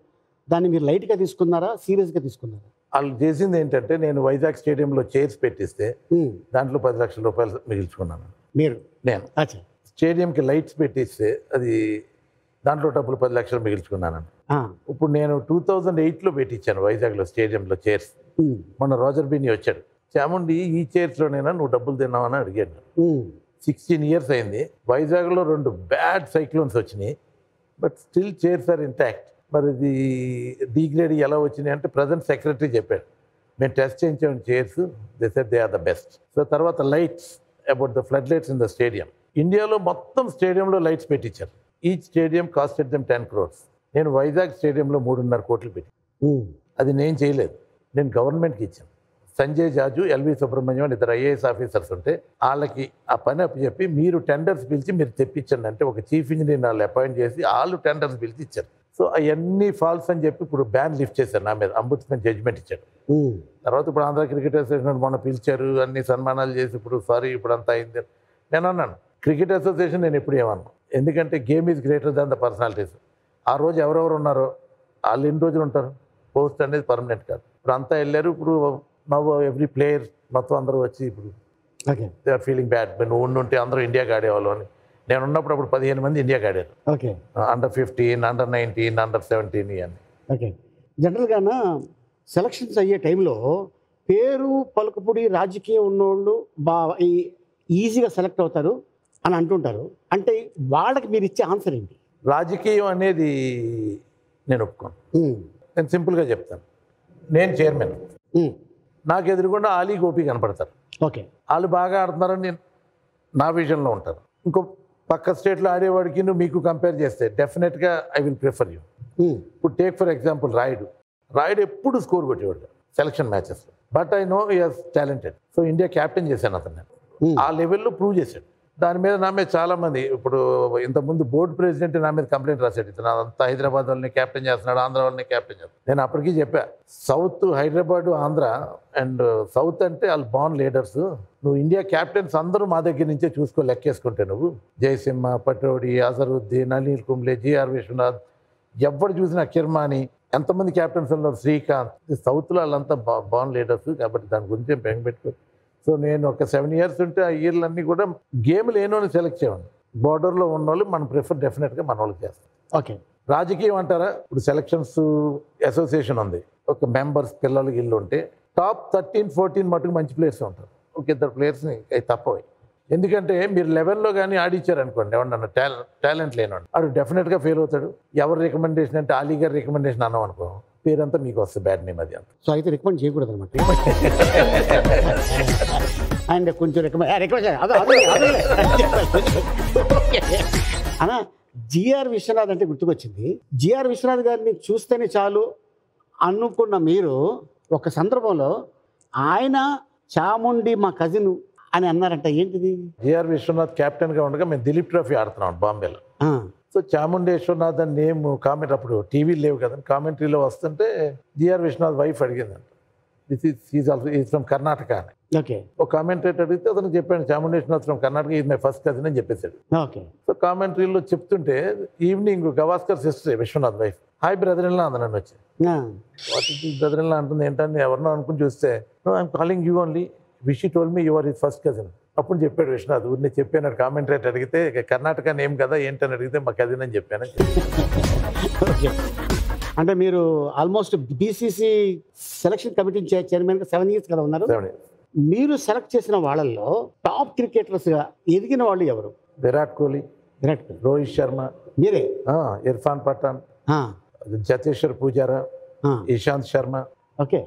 దాన్ని మీరు లైట్గా తీసుకున్నారా, సీరియస్గా తీసుకున్నారా? వాళ్ళు చేసింది ఏంటంటే, నేను వైజాగ్ స్టేడియంలో చైర్స్ పెట్టిస్తే దాంట్లో 10 లక్షల రూపాయలు మిగిల్చుకున్నాను. నేను అచ్చా. స్టేడియంకి లైట్స్ పెట్టిస్తే అది దాంట్లో డబ్బులు 10 లక్షలు మిగిల్చుకున్నాను. ఇప్పుడు నేను 2008లో పెట్టించాను వైజాగ్లో స్టేడియంలో చైర్స్. మొన్న రోజర్ బీని వచ్చాడు, చాముండి ఈ చైర్స్లోనైనా నువ్వు డబ్బులు తిన్నావని అడిగాడు. 16 years అయింది. వైజాగ్లో 2 బ్యాడ్ సైక్లోన్స్ వచ్చినాయి, but still chairs are intact. మరి ఇది డీగ్రేడ్ ఎలా వచ్చినాయి అంటే ప్రజెంట్ సెక్రటరీ చెప్పాడు, మేము టెస్ట్ చేయించాము chairs, they said they are the best. So తర్వాత lights, about the flood lights in the stadium. ఇండియాలో మొత్తం స్టేడియంలో లైట్స్ పెట్టించారు. Each stadium costed them 10 crores. నేను వైజాగ్ స్టేడియంలో 3.5 కోట్లు పెట్టి, అది నేను చేయలేదు, నేను గవర్నమెంట్కి ఇచ్చాను. సంజయ్ జాజు, ఎల్వి సుబ్రహ్మణ్యం అని 2 IAS ఆఫీసర్స్ ఉంటే వాళ్ళకి ఆ పని అప్పచెప్పి మీరు టెండర్స్ పిలిచి మీరు తెప్పించండి అంటే ఒక చీఫ్ ఇంజనీర్ వాళ్ళు అపాయింట్ చేసి వాళ్ళు టెండర్స్ పిలిచి ఇచ్చారు. సో అవన్నీ ఫాల్స్ అని చెప్పి ఇప్పుడు బ్యాన్ లిఫ్ట్ చేశారు నా మీద, అంబుడ్స్మెన్ జడ్జిమెంట్ ఇచ్చాడు. తర్వాత ఇప్పుడు ఆంధ్ర క్రికెట్ అసోసియేషన్ మొన్న పిలిచారు, అన్ని సన్మానాలు చేసి ఇప్పుడు సారీ ఇప్పుడు అంతా అయింది నేను అన్నాను. క్రికెట్ అసోసియేషన్ నేను ఎప్పుడు ఏమన్నాను, ఎందుకంటే game is greater than the personalities. ఆ రోజు ఎవరెవరు ఉన్నారో వాళ్ళు ఎన్ని రోజులు ఉంటారు, పోస్ట్ అనేది పర్మనెంట్ కాదు. ఇప్పుడు అంతా వెళ్ళారు, ఇప్పుడు నవ్వు ఎవ్రీ ప్లేయర్ మొత్తం అందరూ వచ్చి ఇప్పుడు దే ఆర్ ఫీలింగ్ బ్యాడ్. నువ్వు ఉండుంటే అందరూ ఇండియాకి ఆడేవాళ్ళు అని. నేను ఉన్నప్పుడు అప్పుడు 15 మంది ఇండియాకి ఆడారు. ఓకే, అండర్ 15, అండర్ 19, అండర్ 17 ఇవన్నీ. ఓకే, జనరల్గాన సెలక్షన్స్ అయ్యే టైంలో పేరు పలుకుపుడి రాజకీయం ఉన్నోళ్ళు ఈజీగా సెలెక్ట్ అవుతారు అని అంటుంటారు. అంటే వాళ్ళకి మీరు ఇచ్చే ఆన్సర్ ఏంటి? రాజకీయం అనేది నేను ఒప్పుకోను. నేను సింపుల్గా చెప్తాను. నేను చైర్మన్, నాకు ఎదురుగుండా ఆలీ గోపి కనపడతారు. ఓకే, వాళ్ళు బాగా ఆడుతున్నారని నేను నా విజన్లో ఉంటారు. ఇంకో పక్క స్టేట్లో ఆడేవాడికి నువ్వు మీకు కంపేర్ చేస్తే డెఫినెట్గా ఐ విల్ ప్రిఫర్ యూ. ఇప్పుడు టేక్ ఫర్ ఎగ్జాంపుల్ రాయుడు ఎప్పుడు స్కోర్ కొట్టేవాడు సెలక్షన్ మ్యాచెస్లో. But I know is talented. So India captain చేశాను అతను, ఆ లెవెల్లో ప్రూవ్ చేశాడు. దాని మీద నా మీద చాలామంది ఇప్పుడు ఇంతకుముందు బోర్డు ప్రెసిడెంట్ నా మీద కంప్లైంట్ రాశాడు, ఇతను అంతా హైదరాబాద్ వాళ్ళని క్యాప్టెన్ చేస్తున్నాడు, ఆంధ్ర వాళ్ళని క్యాప్టెన్ చేస్తున్నాడు. నేను అప్పటికీ చెప్పా, south Hyderabad Andhra and south అంటే వాళ్ళు బాన్ లీడర్స్. నువ్వు ఇండియా క్యాప్టెన్స్ అందరూ మా దగ్గర నుంచే లెక్కేసుకుంటే నువ్వు జయసింహ, పటోడి, అజరుద్దీన్, అనిల్ కుంబ్లే, జిఆర్ విశ్వనాథ్, ఎవరు చూసినా కిర్మాని, ఎంతమంది క్యాప్టెన్స్ ఉన్నారు, శ్రీకాంత్, సౌత్లో వాళ్ళంతా బాన్ లీడర్స్. కాబట్టి దాని గురించి బెంగ పెట్టుకో. సో నేను ఒక 7 years ఉంటే ఆ ఇయర్లన్నీ కూడా గేమ్ లేనోని సెలెక్ట్ చేయండి. బార్డర్లో ఉన్న వాళ్ళు మనం ప్రిఫర్ డెఫినెట్గా మన వాళ్ళకి చేస్తాం. ఓకే, రాజకీయం అంటారా, ఇప్పుడు సెలక్షన్స్ అసోసియేషన్ ఉంది, ఒక మెంబర్స్ పిల్లలు ఇల్లు ఉంటే టాప్ 13-14 మటుకు మంచి ప్లేయర్స్ ఉంటారు. ఒక 2 ప్లేయర్స్ని అవి తప్పవి. ఎందుకంటే మీరు లెవెల్లో కానీ ఆడిచ్చారనుకోండి, ఎవరన్నా టాలెంట్ లేనివాడు వాడు డెఫినెట్గా ఫెయిల్ అవుతాడు. ఎవరు రికమెండేషన్ అంటే అలీ గారి రికమెండేషన్ అన్నాం అనుకో, పేరంతా మీకు వస్తుంది, బ్యాడ్ నేమ్ అది అంత. సో అయితే రికమెండ్ చేయకూడదు అనమాట. అండ్ కొంచెం అన్నా, జిఆర్ విశ్వనాథ్ అంటే గుర్తుకొచ్చింది. జిఆర్ విశ్వనాథ్ గారిని చూస్తేనే చాలు అనుకున్న మీరు ఒక సందర్భంలో ఆయన చాముండి మా కజిన్ అని అన్నారంట, ఏంటిది? జిఆర్ విశ్వనాథ్ కెప్టెన్గా ఉండగా మేము దిలీప్ ట్రోఫీ ఆడుతున్నాం బాంబేలో. సో చాముండేశ్వరనాథ్ అని నేమ్ కామెంట్, అప్పుడు టీవీలు లేవు కదా, కామెంటరీలో వస్తుంటే జిఆర్ విశ్వనాథ్ వైఫ్ అడిగిందంట, ఈజ్ ఫ్రమ్ కర్ణాటక అని. ఓకే, ఒక కామెంటరేటర్ అడిగితే అతను చెప్పాను, Chamundeshwaranath from Karnataka, is my first cousin అని చెప్పేశాడు. ఓకే, సో కామెంటరీలో చెప్తుంటే evening Gavaskar sister Vishwanath wife, hi brother in law అంది. నన్ను వచ్చి what is brother in law అంటుంది, ఏంటని ఎవరినో అనుకుని చూస్తే, no I'm calling you only, wish you told me you are his first cousin. అప్పుడు చెప్పాడు విశ్వనాథ్, ఊరిని చెప్పాను, కామెంటరేటర్ అడిగితే కర్ణాటక నేమ్ కదా ఏంటని అడిగితే మా కజిన్ అని చెప్పాను. అంటే మీరు ఆల్మోస్ట్ బీసీసీ సెలక్షన్ కమిటీ చైర్మన్గా 7 years కదా ఉన్నారు. మీరు సెలెక్ట్ చేసిన వాళ్ళల్లో టాప్ క్రికెటర్స్గా ఎదిగిన వాళ్ళు ఎవరు? విరాట్ కోహ్లీ, రోహిత్ శర్మ, మీరే, ఇర్ఫాన్ పఠాన్, జతేశ్వర్ పూజారా, ఇషాంత్ శర్మ. ఓకే,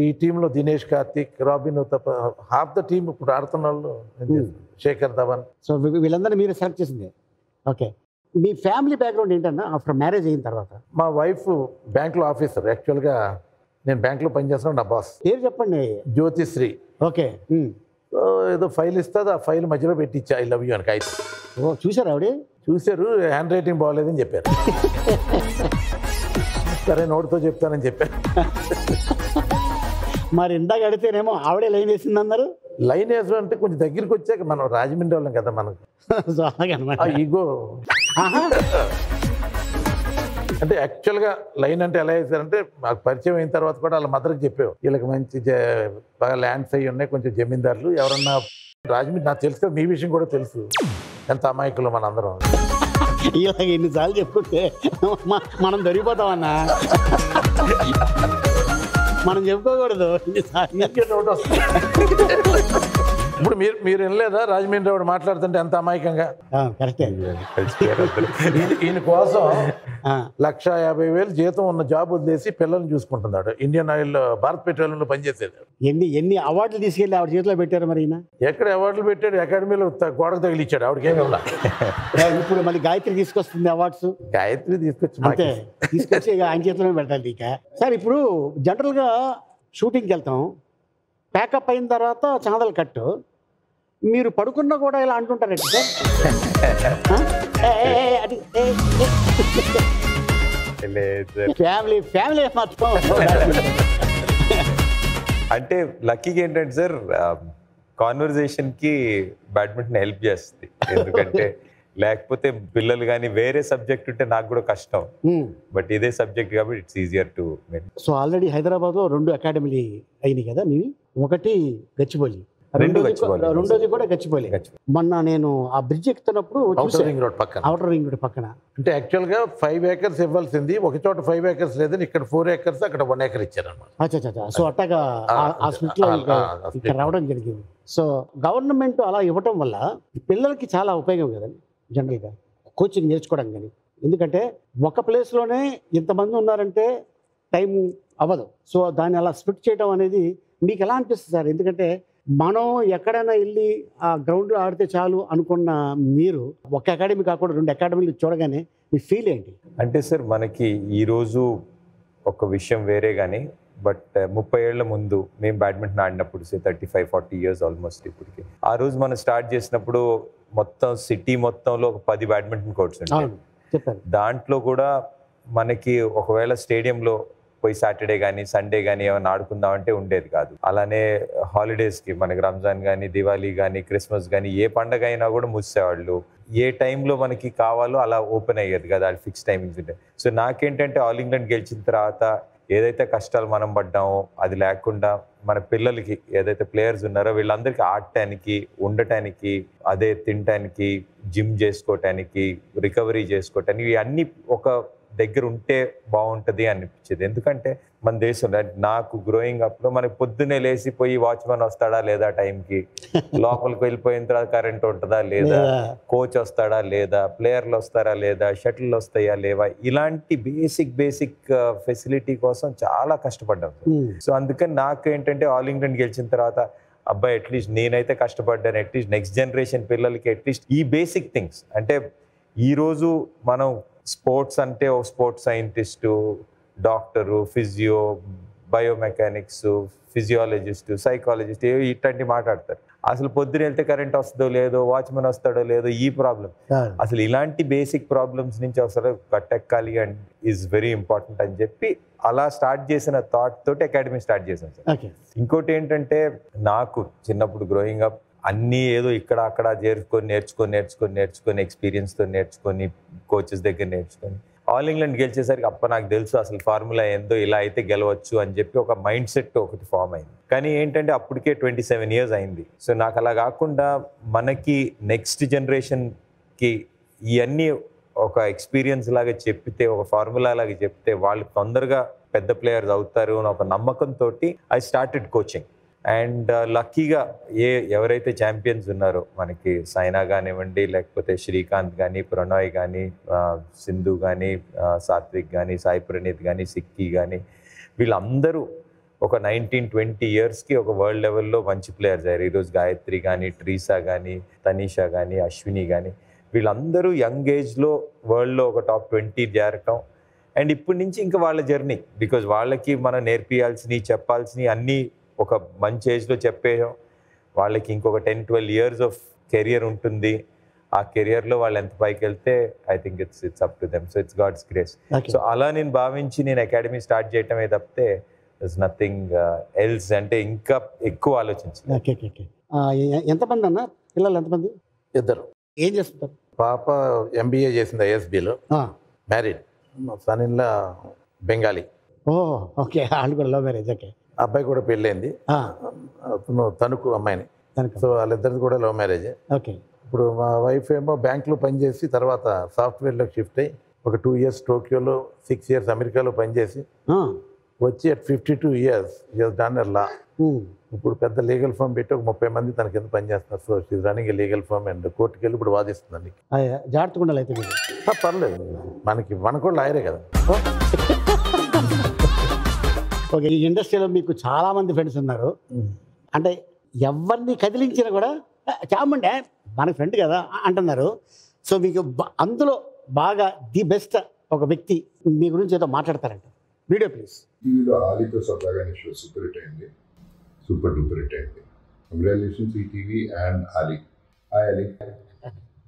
ఈ టీంలో దినేష్ కార్తిక్, రాబిన్ తప్ప హాఫ్ ద టీమ్ ఇప్పుడు ఆడుతున్న వాళ్ళు, శేఖర్ ధవన్. సో వీళ్ళందరినీ మీరే సెలెక్ట్ చేసింది. ఓకే, మీ ఫ్యామిలీ బ్యాక్గ్రౌండ్ ఏంటన్నా ఆఫ్టర్ మ్యారేజ్ అయిన తర్వాత? మా వైఫ్ బ్యాంక్లో ఆఫీసర్. యాక్చువల్గా నేను బ్యాంక్లో పనిచేస్తున్నాను, నా బాస్ పేరు చెప్పండి. జ్యోతిశ్రీ. ఓకే, ఏదో ఫైల్ ఇస్తుంది, ఆ ఫైల్ మధ్యలో పెట్టించా ఐ లవ్ యూ అని కాగితం. ఓ, చూసారు ఆవిడ? చూశారు, హ్యాండ్ రైటింగ్ బాగోలేదని చెప్పారు. సరే నోటితో చెప్తానని చెప్పాను. మరి ఇందాక అడితేనేమో ఆవిడే లైన్ వేసింది అన్నారు. లైన్ వేసడం అంటే కొంచెం దగ్గరికి వచ్చాక, మనం రాజమండ్రి వాళ్ళం కదా, మనకు ఈగో. అంటే యాక్చువల్గా లైన్ అంటే ఎలా వేసారంటే, మాకు పరిచయం అయిన తర్వాత కూడా వాళ్ళ మదర్కి చెప్పావు, వీళ్ళకి మంచి బాగా ల్యాండ్స్ అయ్యి ఉన్నాయి, కొంచెం జమీందారులు ఎవరన్నా రాజమండ్రి. నాకు తెలుసు కదా, మీ విషయం కూడా తెలుసు, ఎంత అమాయకులు మన అందరం. ఇలాగ ఎన్నిసార్లు చెప్పుకుంటే మనం దొరికిపోతామన్నా, మనం చెప్పుకోకూడదు. ఇప్పుడు మీరు వినలేదా రాజమండ్రి వాడు మాట్లాడుతుంటే ఎంత అమాయకంగా? కరెక్టే. ఈయన కోసం 1,50,000 జీతం ఉన్న జాబ్ వదిలేసి పిల్లల్ని చూసుకుంటున్నాడు. ఇండియన్ ఆయిల్, భారత్ పెట్రోలియంలో పనిచేసేది. ఎన్ని అవార్డులు తీసుకెళ్ళి ఆవిడ చేతిలో పెట్టారు మరి? ఎక్కడ అవార్డులు పెట్టాడు, అకాడమీలో గోడకు తగిలిచ్చాడు, ఆవిడకేం కదా. ఇప్పుడు మళ్ళీ గాయత్రి తీసుకొస్తుంది అవార్డ్స్. గాయత్రి తీసుకొచ్చి ఆయన చేతిలో పెట్టాలి. ఇక సార్, ఇప్పుడు జనరల్గా షూటింగ్కి వెళ్తాం, ప్యాకప్ అయిన తర్వాత చాదలు కట్టు, మీరు పడుకున్నా కూడా ఇలా అంటుంటారండి సార్. ఫ్యామిలీ ఫ్యామిలీ మాత్రం అంటే లక్కీగా ఏంటంటే సార్, కాన్వర్జేషన్కి బ్యాడ్మింటన్ హెల్ప్ చేస్తుంది. ఎందుకంటే లేకపోతే పిల్లలు కానీ వేరే సబ్జెక్ట్ ఉంటే నాకు కూడా కష్టం, బట్ ఇదే సబ్జెక్ట్ కాబట్టి it's easier to. So already హైదరాబాద్లో 2 అకాడమీలు అయినాయి కదా మీవి, ఒకటి గచ్చిబౌలి, రెండోది కూడా గచ్చిబౌలి. మొన్న నేను ఆ బ్రిడ్జ్ ఎక్కుతున్నప్పుడు అవుటర్ రింగ్ రోడ్ పక్కన అంటే యాక్చువల్గా 5 acres ఇవ్వాల్సింది, ఒక చోట 5 acres లేదని ఇక్కడ 4 acres అక్కడ 1 acre ఇచ్చారన్నమాట. సో అట్టగా ఆ స్ప్లిట్లో ఇక్కడ రావడం జరిగింది. సో గవర్నమెంట్ అలా ఇవ్వటం వల్ల పిల్లలకి చాలా ఉపయోగం కదండి జనరల్గా కోచింగ్ నేర్చుకోవడం కానీ. ఎందుకంటే ఒక ప్లేస్లోనే ఇంతమంది ఉన్నారంటే టైం అవ్వదు. సో దాన్ని అలా స్ప్లిట్ చేయడం అనేది మీకు ఎలా అనిపిస్తుంది సార్? ఎందుకంటే మనం ఎక్కడైనా వెళ్ళి ఆ గ్రౌండ్లో ఆడితే చాలు అనుకున్న మీరు ఒక అకాడమీ కాకుండా 2 అకాడమీలు చూడగానే మీ ఫీల్ ఏంటి? అంటే సార్ మనకి ఈరోజు ఒక విషయం వేరే కానీ, బట్ 30 ఏళ్ల ముందు మేము బ్యాడ్మింటన్ ఆడినప్పుడు 35-40 years ఆల్మోస్ట్ ఇప్పటికి, ఆ రోజు మనం స్టార్ట్ చేసినప్పుడు మొత్తం సిటీ మొత్తంలో ఒక 10 బ్యాడ్మింటన్ కోర్ట్స్ ఉంటాయి. దాంట్లో కూడా మనకి ఒకవేళ స్టేడియంలో పోయి సాటర్డే కానీ సండే కానీ ఏమైనా ఆడుకుందాం అంటే ఉండేది కాదు. అలానే హాలిడేస్కి మనకి రంజాన్ కానీ దివాళీ కానీ క్రిస్మస్ కానీ ఏ పండగ అయినా కూడా మూసేవాళ్ళు. ఏ టైంలో మనకి కావాలో అలా ఓపెన్ అయ్యేది కదా, అది ఫిక్స్ టైమింగ్స్ ఉంటాయి. సో నాకేంటంటే ఆల్ ఇంగ్లాండ్ గెలిచిన తర్వాత ఏదైతే కష్టాలు మనం పడ్డామో అది లేకుండా మన పిల్లలకి ఏదైతే ప్లేయర్స్ ఉన్నారో వీళ్ళందరికీ ఆడటానికి, ఉండటానికి, అదే తినటానికి, జిమ్ చేసుకోవటానికి, రికవరీ చేసుకోవటానికి ఇవన్నీ ఒక దగ్గర ఉంటే బాగుంటుంది అనిపించేది. ఎందుకంటే మన దేశంలో నాకు గ్రోయింగ్ అప్లో మనకి పొద్దున్నే లేసిపోయి వాచ్మెన్ వస్తాడా లేదా, టైంకి లోపలికి వెళ్ళిపోయిన తర్వాత కరెంట్ ఉంటుందా లేదా, కోచ్ వస్తాడా లేదా, ప్లేయర్లు వస్తారా లేదా, షటిల్ వస్తాయా లేవా, ఇలాంటి బేసిక్ ఫెసిలిటీ కోసం చాలా కష్టపడ్డాం. సో అందుకని నాకు ఏంటంటే ఆల్ ఇంగ్లాండ్ గెలిచిన తర్వాత అబ్బాయి అట్లీస్ట్ నేనైతే కష్టపడ్డాను, అట్లీస్ట్ నెక్స్ట్ జనరేషన్ పిల్లలకి అట్లీస్ట్ ఈ బేసిక్ థింగ్స్. అంటే ఈరోజు మనం స్పోర్ట్స్ అంటే ఓ sports scientist, doctor, physio, biomechanics, physiologist, psychologist ఇట్లాంటి మాట్లాడతారు. అసలు పొద్దున వెళ్తే కరెంట్ వస్తుందో లేదో, వాచ్మెన్ వస్తాడో లేదో, ఈ ప్రాబ్లం. అసలు ఇలాంటి బేసిక్ ప్రాబ్లమ్స్ నుంచి అసలు కట్టెక్కాలి అండ్ ఈజ్ వెరీ ఇంపార్టెంట్ అని చెప్పి అలా స్టార్ట్ చేసిన థాట్ తోటి అకాడమీ స్టార్ట్ చేశాను సార్. ఇంకోటి ఏంటంటే నాకు చిన్నప్పుడు గ్రోయింగ్ అప్ అన్నీ ఏదో ఇక్కడ అక్కడ నేర్చుకొని ఎక్స్పీరియన్స్తో నేర్చుకొని కోచెస్ దగ్గర నేర్చుకొని ఆల్ ఇంగ్లాండ్ గెలిచేసరికి నాకు తెలుసు అసలు ఫార్ములా ఏందో, ఇలా అయితే గెలవచ్చు అని చెప్పి ఒక మైండ్ సెట్ ఒకటి ఫామ్ అయింది. కానీ ఏంటంటే అప్పటికే 27 years అయింది. సో నాకు అలా కాకుండా మనకి నెక్స్ట్ జనరేషన్కి ఇవన్నీ ఒక ఎక్స్పీరియన్స్ లాగా చెప్పితే, ఒక ఫార్ములా లాగా చెప్తే వాళ్ళు తొందరగా పెద్ద ప్లేయర్స్ అవుతారు అని ఒక నమ్మకంతో ఐ స్టార్టెడ్ కోచింగ్. అండ్ లక్కీగా ఎవరైతే ఛాంపియన్స్ ఉన్నారో మనకి సైనా కానివ్వండి, లేకపోతే శ్రీకాంత్ కానీ, ప్రణయ్ కానీ, సింధు కానీ, సాత్విక్ కానీ, సాయి ప్రణీత్ కానీ, సిక్కీ కానీ, వీళ్ళందరూ ఒక 19-20 yearsకి ఒక వరల్డ్ లెవెల్లో మంచి ప్లేయర్స్ అయ్యారు. ఈరోజు గాయత్రి కానీ, ట్రీసా కానీ, తనీషా కానీ, అశ్విని కానీ, వీళ్ళందరూ యంగ్ ఏజ్లో వరల్డ్లో ఒక top 20 చేరటం. అండ్ ఇప్పటి నుంచి ఇంకా వాళ్ళ జర్నీ, బికాజ్ వాళ్ళకి మనం నేర్పియాల్సినవి, చెప్పాల్సినవి అన్నీ ఒక మంచి ఏజ్లో చెప్పేయడం. వాళ్ళకి ఇంకొక 10-12 years ఆఫ్ కెరియర్ ఉంటుంది. ఆ కెరియర్లో వాళ్ళు ఎంత పైకి వెళ్తే I think it's up to them. So it's God's grace. So అలా నేను భావించి నేను అకాడమీ స్టార్ట్ చేయటమే తప్పితే ఇట్స్ నథింగ్ ఎల్స్ అంటే ఇంకా ఎక్కువ ఆలోచించి. ఎంతమంది అన్న పిల్లలు? ఎంతమంది? 2. ఏం చేస్తుంటారు? పాప MBA చేసింది ISBలో, married. Son in law Bengali. Okay, వాళ్ళు కూడా లవ్ మ్యారేజ్. ఓకే. అబ్బాయి కూడా పెళ్ళైంది, తణుకు అమ్మాయిని. సో వాళ్ళిద్దరిది కూడా లవ్ మ్యారేజ్. ఓకే. ఇప్పుడు మా వైఫ్ ఏమో బ్యాంక్లో పనిచేసి తర్వాత సాఫ్ట్వేర్లోకి షిఫ్ట్ అయ్యి ఒక 2 years టోక్యోలో, 6 years అమెరికాలో పనిచేసి వచ్చి at 52 years డన్ లా. ఇప్పుడు పెద్ద లీగల్ ఫర్మ్ పెట్టి ఒక 30 మంది తన కింద పనిచేస్తున్నారు. So she's running a legal firm and కోర్టుకి వెళ్ళి ఇప్పుడు వాదిస్తుందండి. జాగ్రత్తగా ఉండాలి అయితే. పర్లేదు, మన కూడా లాయరే కదా. ఓకే. ఈ ఇండస్ట్రీలో మీకు చాలామంది ఫ్రెండ్స్ ఉన్నారు. అంటే ఎవరిని కదిలించినా కూడా చామండి మన ఫ్రెండ్ కదా అంటున్నారు. సో మీకు అందులో బాగా ది బెస్ట్ ఒక వ్యక్తి మీ గురించి ఏదో మాట్లాడతారంట. Video please. టీవీలో ఆలీతో సరదాగా షో సూపర్ హిట్ అయింది. సూపర్ డూపర్ హిట్ అయింది. Congratulations ETV and Ali. Hi Ali.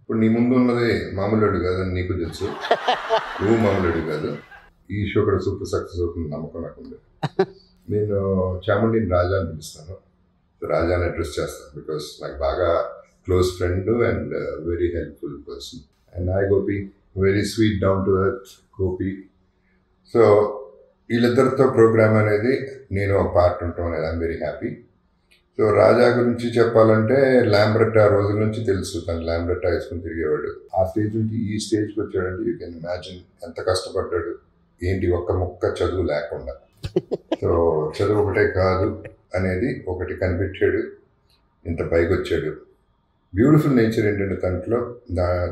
ఇప్పుడు నీ ముందు ఉన్నది మామూలుడు కాదని నీకు తెలుసు, నువ్వు మామూలుడు కాదు. ఈ షో కూడా సూపర్ సక్సెస్ అవుతుంది నమ్మకం నాకు ఉంది. నేను చాముండిని రాజా అని పిలుస్తాను. రాజా అని అడ్రస్ చేస్తాను బికాస్ నాకు బాగా close friend and very helpful person. And hi Gopi, very sweet down to earth Gopi. So వీళ్ళిద్దరితో ప్రోగ్రామ్ అనేది నేను ఒక పార్ట్ ఉంటాం అనేది I'm very happy. So Raja గురించి చెప్పాలంటే ల్యాంబ్రెట్ ఆ రోజుల నుంచి తెలుసు, తను ల్యాంబ్రెట్ వేసుకుని తిరిగేవాడు. ఆ స్టేజ్ నుంచి ఈ స్టేజ్కి వచ్చాడంటే యూ కెన్ ఇమాజిన్ ఎంత కష్టపడ్డాడు. ఏంటి, ఒక్క ముక్క చదువు లేకుండా. సో చదువు ఒకటే కాదు అనేది ఒకటి కనిపెట్టాడు, ఇంత పైకి వచ్చాడు. బ్యూటిఫుల్ నేచర్ ఏంటంటే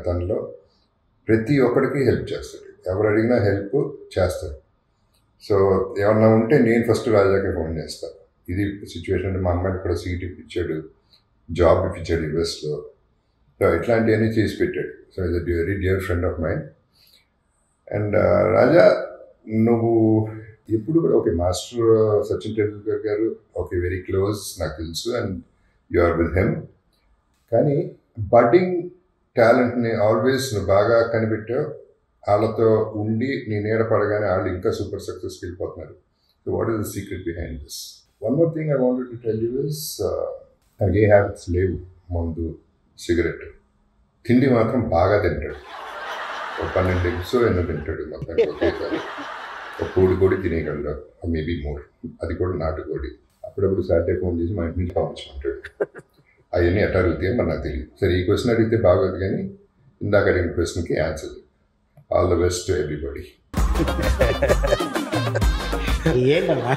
తనలో ప్రతి ఒక్కడికి హెల్ప్ చేస్తాడు, ఎవరు అడిగినా హెల్ప్ చేస్తాడు. సో ఏమన్నా ఉంటే నేను ఫస్ట్ రాజాకి ఫోన్ చేస్తాను. ఇది సిచ్యువేషన్. మా అమ్మాయికి కూడా సీట్ ఇప్పించాడు, జాబ్ ఇప్పించాడు యూఎస్లో. సో ఇట్లాంటివన్నీ చేసి పెట్టాడు. So is a very dear friend of mind. And Raja, నువ్వు ఎప్పుడు కూడా ఓకే, మాస్టర్ సచిన్ టెండూల్కర్ గారు ఓకే వెరీ క్లోజ్ నాకు తెలుసు and you are with him. కానీ బడ్డింగ్ టాలెంట్ని ఆల్వేస్ నువ్వు బాగా కనిపెట్టావు. వాళ్ళతో ఉండి నీ నీడ పడగానే వాళ్ళు ఇంకా సూపర్ సక్సెస్కి వెళ్ళిపోతున్నారు. So what is the secret behind this? One more thing I wanted to tell you is, నాకు ఏ హ్యాబిట్స్ లేవు, మందు సిగరెట్. తిండి మాత్రం బాగా తింటాడు. ఒక 12 ఎగ్స్ ఎన్నో తింటాడు మొత్తానికి ఒకేసారి. ఒక కోడి తినేయగలడు, మేబీ మోర్, అది కూడా నాటుకోడి. అప్పుడప్పుడు సాటర్డే ఫోన్ చేసి మా ఇంటి నుంచి పంపించుకుంటాడు. అవన్నీ ఎట్లా అడుగుతాయో మరి నాకు తెలియదు. సరే, ఈ క్వశ్చన్ అడిగితే బాగోదు, కానీ ఇందాక అడిగిన క్వశ్చన్కి answer. All the best to everybody. ఏంటన్నా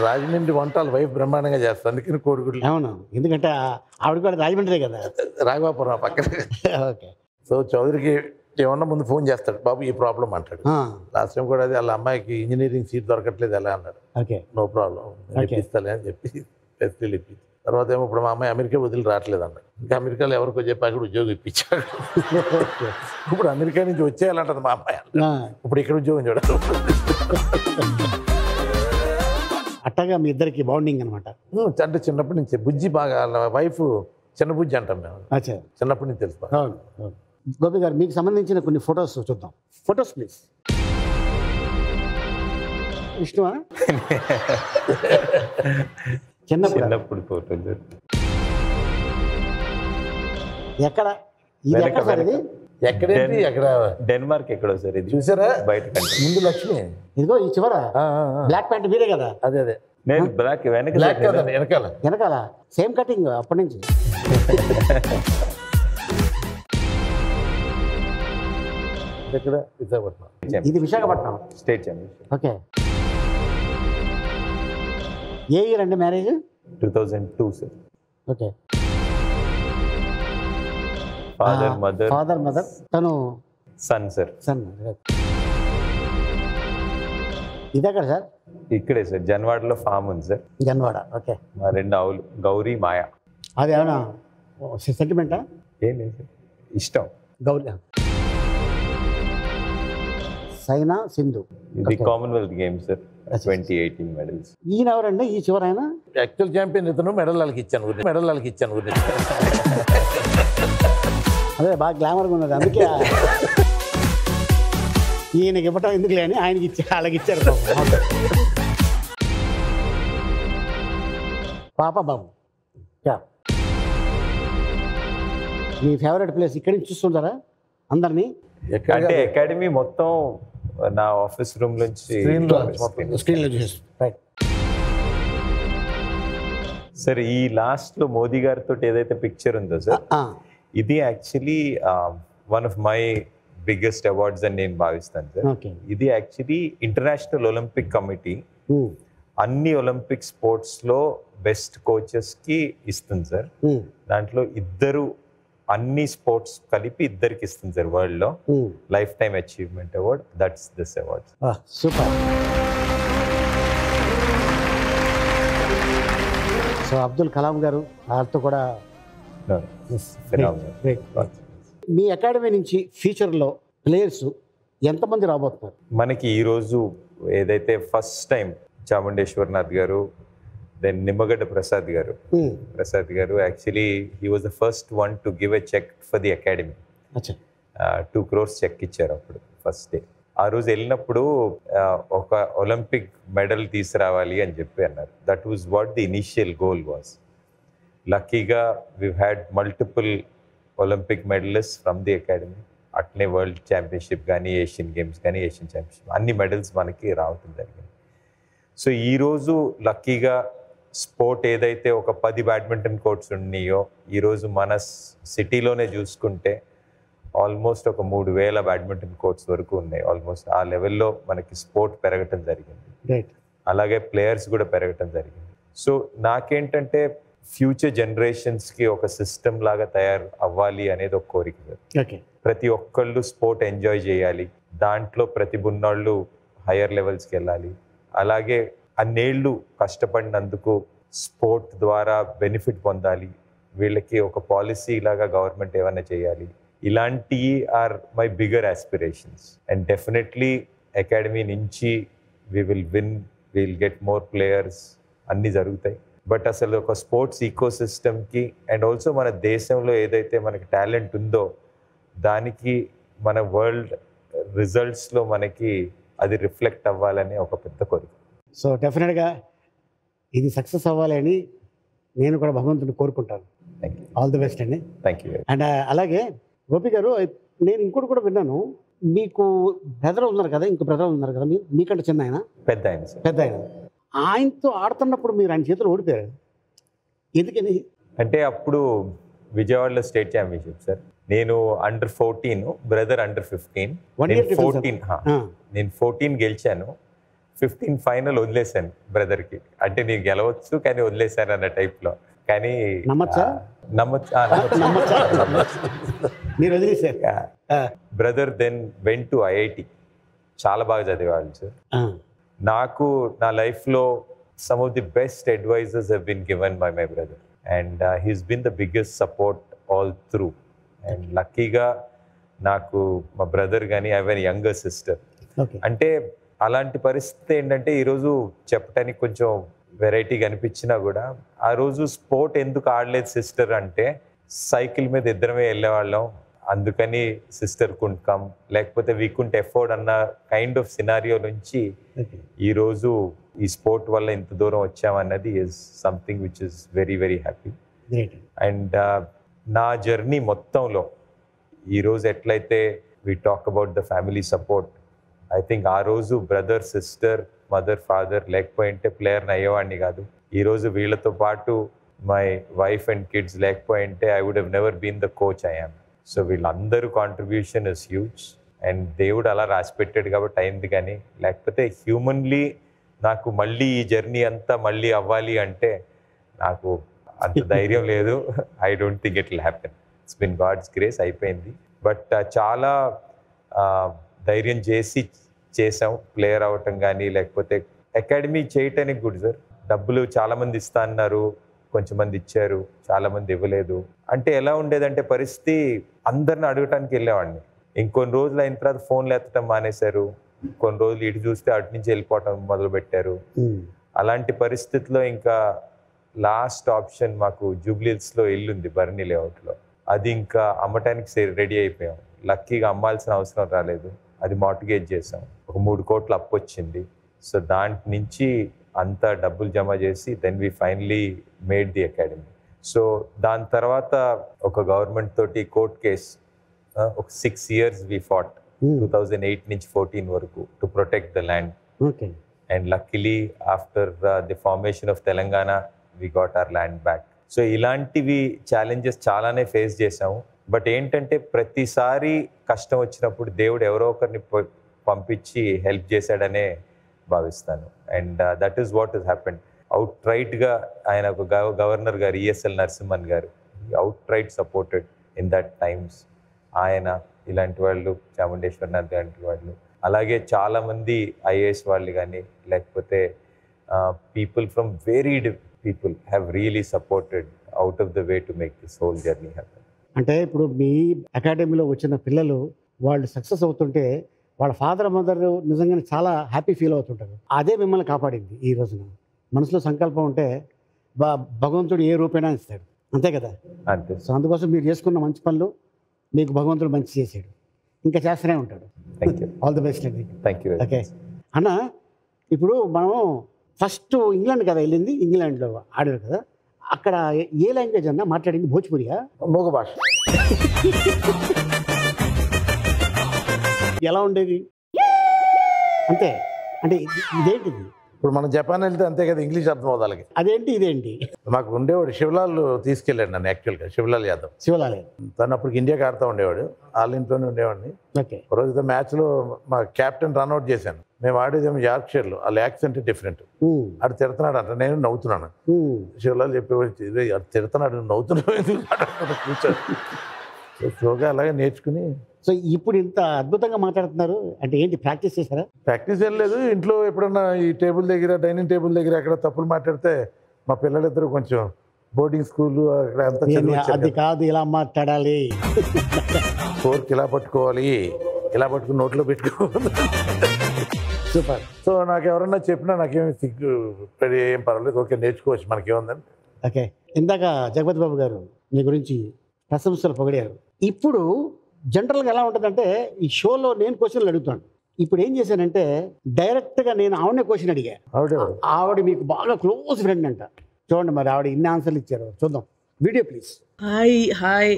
రాజమండ్రి వంటలు వైఫ్ బ్రహ్మాండంగా చేస్తాను, అందుకని కోడిగుడ్లు. అవును, ఎందుకంటే ఆవిడ కూడా రాజమండ్రి కదా, రాఘవాపురం పక్కన. ఓకే. సో చౌదరికి ఏమన్నా ముందు ఫోన్ చేస్తాడు, బాబు ఈ ప్రాబ్లం అంటాడు. లాస్ట్ టైం కూడా అది వాళ్ళ అమ్మాయికి ఇంజనీరింగ్ సీట్ దొరకట్లేదు ఎలా అన్నాడు. ఓకే, నో ప్రాబ్లం ఇప్పిస్తాలే అని చెప్పి ఫెసిలిటీ ఇప్పించి, తర్వాత ఏమో ఇప్పుడు మా అమ్మాయి అమెరికా వదిలి రావట్లేదు అన్నాడు. ఇంకా అమెరికాలో ఎవరికో చెప్పి అక్కడ ఉద్యోగం ఇప్పించాడు. ఇప్పుడు అమెరికా నుంచి వచ్చేయాలంటది మా అమ్మాయి. ఇప్పుడు ఇక్కడ ఉద్యోగం చూడాలి. అట్టగా మీ ఇద్దరికి బాండింగ్ అనమాట. అంటే చిన్నప్పటి నుంచి బుజ్జి బాగా, వైఫ్ చిన్న బుజ్జి అంటాం మేము. అచ్చా, చిన్నప్పటి నుంచి తెలుసు. గోపి గారు, మీకు సంబంధించిన కొన్ని ఫొటోస్ చూద్దాం. Photos please. విష్ణువా? చిన్నప్పుడు ఫోటోలు ఎక్కడ? ఇది ఎక్కడ సార్? ఇది ఎక్కడేంటి? ఎక్కడ? డెన్మార్క్ ఎక్కడో సార్. ఇది చూసారా? బయట కంటే ముందు లక్ష్మి, ఇదిగో ఈ చివర బ్లాక్ ప్యాంట్ మీరే కదా? అదే అదే. నేను బ్లాక్ బ్లాక్ కదండి, వెనకాల వెనకాల సేమ్ కటింగ్ అప్పటి నుంచి. ఎక్కడ? విశాఖపట్నం. ఇది విశాఖపట్నం స్టేట్ ఛాంపియన్షిప్. ఓకే. ఏ ఇయర్ అండి marriage? 2002 sir. Okay. Father mother తను సన్ సార్. సన్. ఇది ఎక్కడ సార్? ఇక్కడే సార్, జన్వాడలో ఫామ్ ఉంది సార్. జన్వాడ. ఓకే. మా 2 ఆవులు గౌరీ మాయా. అది ఏమన్నా సెంటిమెంటా? ఏం లేదు సార్, ఇష్టం. గౌరీ, సైనా, సింధు. ఇది కామన్వెల్త్ గేమ్స్ సార్, 2018 మెడల్స్. ఈయన ఎవరండి ఈ చివర? ఆయన యాక్చువల్ ఛాంపియన్ ఇతను. మెడల్ వాళ్ళకి ఇచ్చాను. అదే బాగా గ్లామర్గా ఉన్నది, అందుకే ఈయనకి ఇవ్వటం ఎందుకు లేని ఆయనకి వాళ్ళకి ఇచ్చారు. పాప బాబు. మీ ఫేవరెట్ ప్లేస్ ఇక్కడి నుంచి చూస్తుంటారా అందరినీ? అంటే అకాడమీ మొత్తం నా ఆఫీస్ రూమ్ నుంచి స్క్రీన్లో చూసేస్తాం. Right sir. ఈ లాస్ట్ లో మోదీ గారితో ఏదైతే పిక్చర్ ఉందో సార్, ఇది actually one of my biggest awards అని నేను భావిస్తాను సార్. ఇది యాక్చువల్లీ ఇంటర్నేషనల్ ఒలింపిక్ కమిటీ అన్ని ఒలింపిక్ స్పోర్ట్స్ లో బెస్ట్ కోచెస్ కి ఇస్తుంది సార్. దాంట్లో అన్ని స్పోర్ట్స్ కలిపి ఇద్దరికి ఇస్తుంది సార్ వరల్డ్ లో. Lifetime achievement award, that's this award. Super. So Abdul Kalam గారు వారితో కూడా మీ అకాడమీ నుంచి ఫ్యూచర్లో ప్లేయర్స్ ఎంతమంది రాబోతున్నారు? మనకి ఈరోజు ఏదైతే ఫస్ట్ టైం చాముండేశ్వరనాథ్ గారు, then Nimmagadda Prasad garu actually he was the first one to give a cheque for the academy. 2 crores cheque ఇచ్చారు అప్పుడు ఫస్ట్ డే. ఆ రోజు వెళ్ళినప్పుడు ఒక ఒలింపిక్ మెడల్ తీసుకురావాలి అని చెప్పి అన్నారు. That was what the initial goal was. లక్కీగా we had multiple Olympic medallist from the academy. అట్నే వరల్డ్ ఛాంపియన్షిప్ కానీ, ఏషియన్ గేమ్స్ కానీ, ఏషియన్ ఛాంపియన్షిప్ అన్ని మెడల్స్ మనకి రావటం జరిగింది. సో ఈరోజు లక్కీగా స్పోర్ట్ ఏదైతే ఒక 10 బ్యాడ్మింటన్ కోర్ట్స్ ఉన్నాయో, ఈరోజు మన సిటీలోనే చూసుకుంటే ఆల్మోస్ట్ ఒక 3,000 బ్యాడ్మింటన్ కోర్ట్స్ వరకు ఉన్నాయి. ఆల్మోస్ట్ ఆ లెవెల్లో మనకి స్పోర్ట్ పెరగటం జరిగింది. అలాగే ప్లేయర్స్ కూడా పెరగటం జరిగింది. సో నాకేంటంటే ఫ్యూచర్ జనరేషన్స్కి ఒక సిస్టమ్ లాగా తయారు అవ్వాలి అనేది ఒక కోరిక. ప్రతి ఒక్కళ్ళు స్పోర్ట్ ఎంజాయ్ చేయాలి, దాంట్లో ప్రతిభ ఉన్నోళ్ళు హయ్యర్ లెవెల్స్కి వెళ్ళాలి. అలాగే అన్నేళ్ళు కష్టపడినందుకు స్పోర్ట్ ద్వారా బెనిఫిట్ పొందాలి. వీళ్ళకి ఒక పాలసీ లాగా గవర్నమెంట్ ఏమైనా చేయాలి. ఇలాంటివి are my bigger aspirations. And definitely academy నుంచి we will get more players, అన్నీ జరుగుతాయి. బట్ అసలు ఒక స్పోర్ట్స్ ఈకో సిస్టమ్కి అండ్ ఆల్సో మన దేశంలో ఏదైతే మనకి టాలెంట్ ఉందో దానికి మన వరల్డ్ రిజల్ట్స్లో మనకి అది రిఫ్లెక్ట్ అవ్వాలని ఒక పెద్ద కోరిక. సో డెఫినెట్గా ఇది సక్సెస్ అవ్వాలి అని నేను కూడా భగవంతుని కోరుకుంటాను. ఆల్ ది బెస్ట్ అండి. Thank you. అండ్ అలాగే గోపి గారు, నేను ఇంకోటి కూడా విన్నాను, మీకు బ్రదర్ ఉన్నారు కదా, ఇంకో బ్రదర్ ఉన్నారు కదా, మీకంటే చిన్న ఆయన, పెద్ద ఆయన, ఆయనతో ఆడుతున్నప్పుడు మీరు ఆయన చేతులు ఓడిపోయారు. ఎందుకని? అంటే అప్పుడు విజయవాడలో స్టేట్ ఛాంపియన్షిప్ సార్. నేను అండర్ 14, బ్రదర్ అండర్ 15. నేను 14 గెలిచాను, 15 ఫైనల్ వదిలేశాను బ్రదర్కి. అంటే నేను గెలవచ్చు కానీ వదిలేశాను అన్న టైప్లో. కానీ brother then went to IIT. చాలా బాగా చదివేవాళ్ళు సార్. నాకు నా లైఫ్లో some of the best advisers have been given by my brother and he's been the biggest support all through. And లక్కీగా నాకు మా బ్రదర్ కానీ I have a younger sister. అంటే అలాంటి పరిస్థితి ఏంటంటే ఈరోజు చెప్పడానికి కొంచెం వెరైటీగా అనిపించినా కూడా, ఆ రోజు స్పోర్ట్ ఎందుకు ఆడలేదు సిస్టర్ అంటే, సైకిల్ మీద ఇద్దరమే వెళ్ళేవాళ్ళం, అందుకని సిస్టర్ కుంట్ కమ్, లేకపోతే వీ కుంట్ ఎఫోర్డ్ అన్న కైండ్ ఆఫ్ సినారియో నుంచి ఈరోజు ఈ స్పోర్ట్ వల్ల ఇంత దూరం వచ్చామన్నది is something which is very very happy. And నా జర్నీ మొత్తంలో ఈరోజు ఎట్లయితే we talk about the family support, I think ఆ రోజు బ్రదర్, సిస్టర్, మదర్, ఫాదర్ లేకపోయింటే ప్లేయర్ని అయ్యేవాడిని కాదు. ఈరోజు వీళ్ళతో పాటు మై వైఫ్ అండ్ కిడ్స్ లేకపోయింటే I would have never been the coach I am. So వీళ్ళందరూ కాంట్రిబ్యూషన్ ఇస్ హ్యూజ్. అండ్ దేవుడు అలా రాసి పెట్టాడు కాబట్టి అయింది. కానీ లేకపోతే హ్యూమన్లీ నాకు మళ్ళీ ఈ జర్నీ అంతా మళ్ళీ అవ్వాలి అంటే నాకు అంత ధైర్యం లేదు. I don't think it will happen. It's been God's grace, అయిపోయింది. బట్ చాలా ధైర్యం చేసాం. ప్లేయర్ అవ్వటం కానీ లేకపోతే అకాడమీ చేయటానికి గుడ్ సార్. డబ్బులు చాలామంది ఇస్తా అన్నారు, కొంచెం మంది ఇచ్చారు, చాలామంది ఇవ్వలేదు. అంటే ఎలా ఉండేదంటే పరిస్థితి, అందరిని అడగటానికి వెళ్ళేవాడిని. ఇంకొన్ని రోజులు అయిన తర్వాత ఫోన్లు ఎత్తడం మానేశారు, కొన్ని రోజులు ఇటు చూస్తే అటు నుంచి వెళ్ళిపోవటం మొదలుపెట్టారు. అలాంటి పరిస్థితిలో ఇంకా లాస్ట్ ఆప్షన్ మాకు జూబ్లీహిల్స్లో ఇల్లుంది బర్నీ లేఅవుట్లో, అది ఇంకా అమ్మటానికి రెడీ అయిపోయాం. లక్కీగా అమ్మాల్సిన అవసరం రాలేదు, అది మార్టిగేజ్ చేసాం. ఒక 3 కోట్లు అప్పు వచ్చింది. సో దాంట్ నుంచి అంతా డబ్బులు జమ చేసి then we finally made the academy. So దాని తర్వాత ఒక గవర్నమెంట్ తోటి కోర్ట్ కేస్ ఒక 6 years వి ఫాట్, 2008 నుంచి 14 వరకు, to protect the land. And luckily after the formation of Telangana we got our land back. So ఇలాంటివి ఛాలెంజెస్ చాలానే ఫేస్ చేసాము. బట్ ఏంటంటే ప్రతిసారి కష్టం వచ్చినప్పుడు దేవుడు ఎవరో ఒకరిని పంపించి హెల్ప్ చేశాడనే భావిస్తాను. And that is what is happened. అవుట్ రైట్గా ఆయన ఒక గవర్నర్ గారు ఈఎస్ఎల్ నరసింహన్ గారు outright supported in that times. ఆయన ఇలాంటి వాళ్ళు, చాముండేశ్వరనాథ్ లాంటి వాళ్ళు, అలాగే చాలామంది ఐఏఎస్ వాళ్ళు కానీ లేకపోతే people from varied people have really supported out of the way to make this whole journey happen. అంటే ఇప్పుడు మీ అకాడమీలో వచ్చిన పిల్లలు వాళ్ళు సక్సెస్ అవుతుంటే వాళ్ళ ఫాదర్ మదర్ నిజంగానే చాలా హ్యాపీ ఫీల్ అవుతుంటారు. అదే మిమ్మల్ని కాపాడింది. ఈ రోజున మనసులో సంకల్పం ఉంటే భగవంతుడు ఏ రూపైనా ఇస్తాడు, అంతే కదా. అంతే. సో అందుకోసం మీరు చేసుకున్న మంచి పనులు మీకు భగవంతుడు మంచి చేసాడు, ఇంకా చేస్తూనే ఉంటాడు. Thank you. All the best అండి. Thank you. ఓకే అన్న, ఇప్పుడు మనం ఫస్ట్ ఇంగ్లాండ్ కదా వెళ్ళింది, ఇంగ్లాండ్లో ఆడారు కదా, అక్కడ ఏ లాంగ్వేజ్ అన్నా మాట్లాడింది? భోజ్పురియా? మూగ భాష. ఎలా ఉండేది? అంతే అంటే ఇదేంటిది? ఇప్పుడు మనం జపాన్ వెళ్తే అంతే కదా, ఇంగ్లీష్ అర్థం అవుతుంది వాళ్ళకి. అదేంటి ఇదేంటి? మాకు ఉండేవాడు శివలాల్ తీసుకెళ్ళాడు నన్ను, యాక్చువల్గా శివలాల్ యాదవ్. శివలాల్ తను అప్పుడు ఇండియాకి ఆడుతూ ఉండేవాడు, వాళ్ళ ఇంట్లోనే ఉండేవాడిని. ఓకే. ఒక రోజు మ్యాచ్లో మా క్యాప్టెన్ రన్అట్ చేశాను. మేము ఆడేదేమో యార్క్షైర్లో, వాళ్ళ యాక్సెంట్ డిఫరెంట్. అటు తిడుతున్నాడు అంట, నేను నవ్వుతున్నాను. శివలాల్ చెప్పేవాడు, ఇదే అటు తిడుతున్నాడు, నవ్వుతున్నాడు. కూర్చోడు. స్లోగా అలాగే నేర్చుకుని. సో ఇప్పుడు ఇంత అద్భుతంగా మాట్లాడుతున్నారు అంటే ఏంటి, ప్రాక్టీస్ చేశారా? ప్రాక్టీస్ ఏం లేదు, ఇంట్లో ఎప్పుడన్నా ఈ టేబుల్ దగ్గర, డైనింగ్ టేబుల్ దగ్గర ఎక్కడ తప్పులు మాట్లాడితే మా పిల్లలిద్దరూ కొంచెం బోర్డింగ్ స్కూల్ అక్కడ అంతా అది కాదు, ఇలా మాట్లాడాలి, ఫోర్క్ ఇలా పట్టుకోవాలి, ఇలా పట్టుకుని నోట్లో పెట్టుకోవాలి. సూపర్. సో నాకు ఎవరన్నా చెప్పినా నాకేమి సిగ్గు ఏం పర్వాలేదు, ఓకే నేర్చుకోవచ్చు, మనకేముందని. ఓకే. ఇందాక జగపతి బాబు గారు మీ గురించి ప్రశంసలు పొగిడారు. ఇప్పుడు జనరల్గా ఎలా ఉంటుందంటే, ఈ షోలో నేను క్వశ్చన్లు అడుగుతాను. ఇప్పుడు ఏం చేశానంటే డైరెక్ట్గా నేను ఆవిడనే క్వశ్చన్ అడిగా. ఆవిడ మీకు బాగా క్లోజ్ ఫ్రెండ్ అంట. చూడండి మరి ఆవిడ ఇన్ని ఆన్సర్లు ఇచ్చారు, చూద్దాం video please. Hi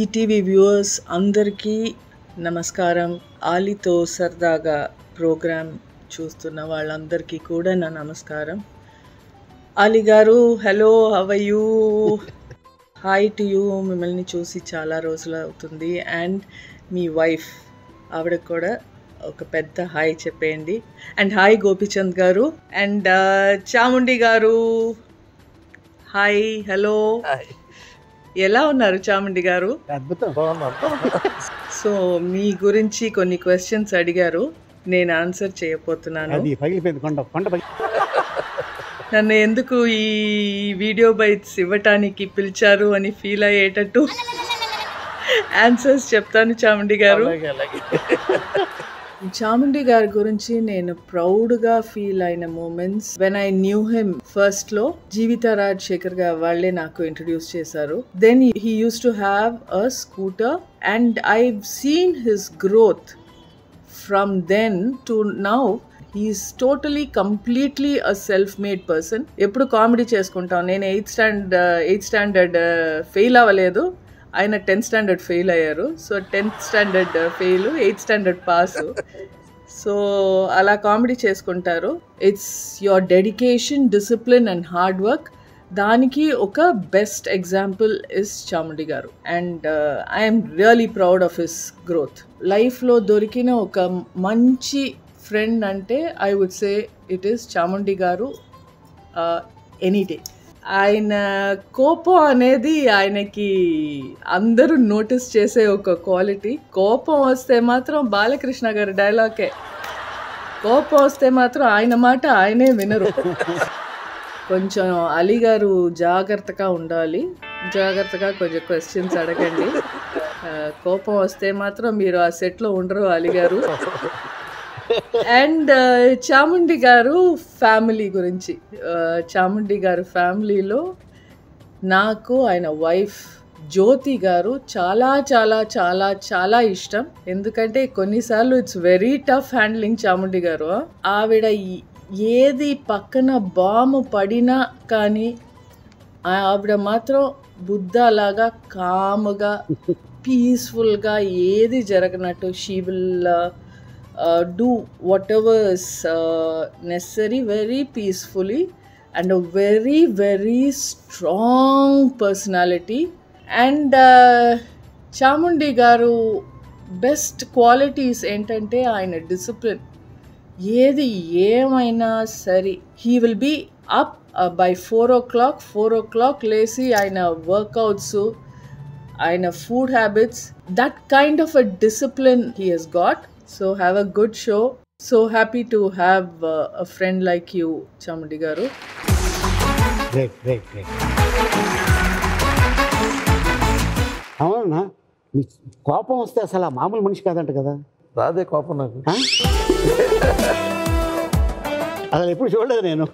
ETV viewers అందరికీ నమస్కారం. ఆలీతో సరదాగా ప్రోగ్రామ్ చూస్తున్న వాళ్ళందరికీ కూడా నా నమస్కారం. Ali garu, hello, how are you? Hi to you. మిమ్మల్ని చూసి చాలా రోజులు అవుతుంది. అండ్ మీ వైఫ్, ఆవిడకు కూడా ఒక పెద్ద హాయ్ చెప్పేయండి. అండ్ హాయ్ గోపిచంద్ గారు. అండ్ చాముండి గారు, హాయ్, హలో, ఎలా ఉన్నారు చాముండి గారు? అద్భుతం. సో మీ గురించి కొన్ని క్వశ్చన్స్ అడిగారు, నేను ఆన్సర్ చేయబోతున్నాను. నన్ను ఎందుకు ఈ వీడియో బైట్స్ ఇవ్వటానికి పిలిచారు అని ఫీల్ అయ్యేటట్టు ఆన్సర్స్ చెప్తాను చాముండి గారు. చాముండి గారి గురించి నేను ప్రౌడ్గా ఫీల్ అయిన moments when I knew him. First లో జీవిత రాజశేఖర్ గారు వాళ్ళే నాకు ఇంట్రడ్యూస్ చేశారు. Then he used to have a scooter and I've seen his growth from then to now. He's totally completely a self made person. ఎప్పుడు కామెడీ చేసుకుంటాం. నేను ఎయిత్ స్టాండర్డ్ ఫెయిల్ అవ్వలేదు, ఆయన 10th స్టాండర్డ్ ఫెయిల్ అయ్యారు. So 10th standard fail, 8th standard pass. So అలా కామెడీ చేసుకుంటారు. It's your dedication, discipline and hard work. దానికి ఒక best example is Chamundi garu. And I'm really proud of his growth. లైఫ్లో దొరికిన ఒక మంచి ఫ్రెండ్ అంటే I would say it is Chamundi garu any day. ఆయన కోపం అనేది ఆయనకి అందరూ నోటీస్ చేసే ఒక క్వాలిటీ. కోపం వస్తే మాత్రం బాలకృష్ణ గారి డైలాగే, కోపం వస్తే మాత్రం ఆయన మాట ఆయనే వినరు. కొంచెం అలీ గారు జాగ్రత్తగా ఉండాలి, జాగ్రత్తగా కొంచెం క్వశ్చన్స్ అడగండి. కోపం వస్తే మాత్రం మీరు ఆ సెట్లో ఉండరు అలీ గారు. అండ్ చాముండి గారు ఫ్యామిలీ గురించి, చాముండి గారు ఫ్యామిలీలో నాకు ఆయన వైఫ్ జ్యోతి గారు చాలా చాలా చాలా చాలా ఇష్టం. ఎందుకంటే కొన్నిసార్లు it's very tough handling Chamundi గారు. ఆవిడ ఏది పక్కన బాంబు పడినా కానీ ఆవిడ మాత్రం బుద్ధలాగా కామ్గా పీస్ఫుల్గా ఏది జరగనట్టు she will do whatever is necessary very peacefully and a very very strong personality. And Chamundi గారు బెస్ట్ క్వాలిటీస్ ఏంటంటే ఆయన డిసిప్లిన్. ఏది ఏమైనా సరే he will be up by 4 o'clock లేసి ఆయన వర్కౌట్స్, ఆయన food habits, that kind of a discipline he has got. So have a good show. So happy to have a friend like you, Chamundi garu. Great. అవునా, మీ కోపం వస్తే అసలు మామూలు మనిషి కాదంట కదా? రాదే కోపం నాకు. అసలు ఎప్పుడు చూడలేదు నేను,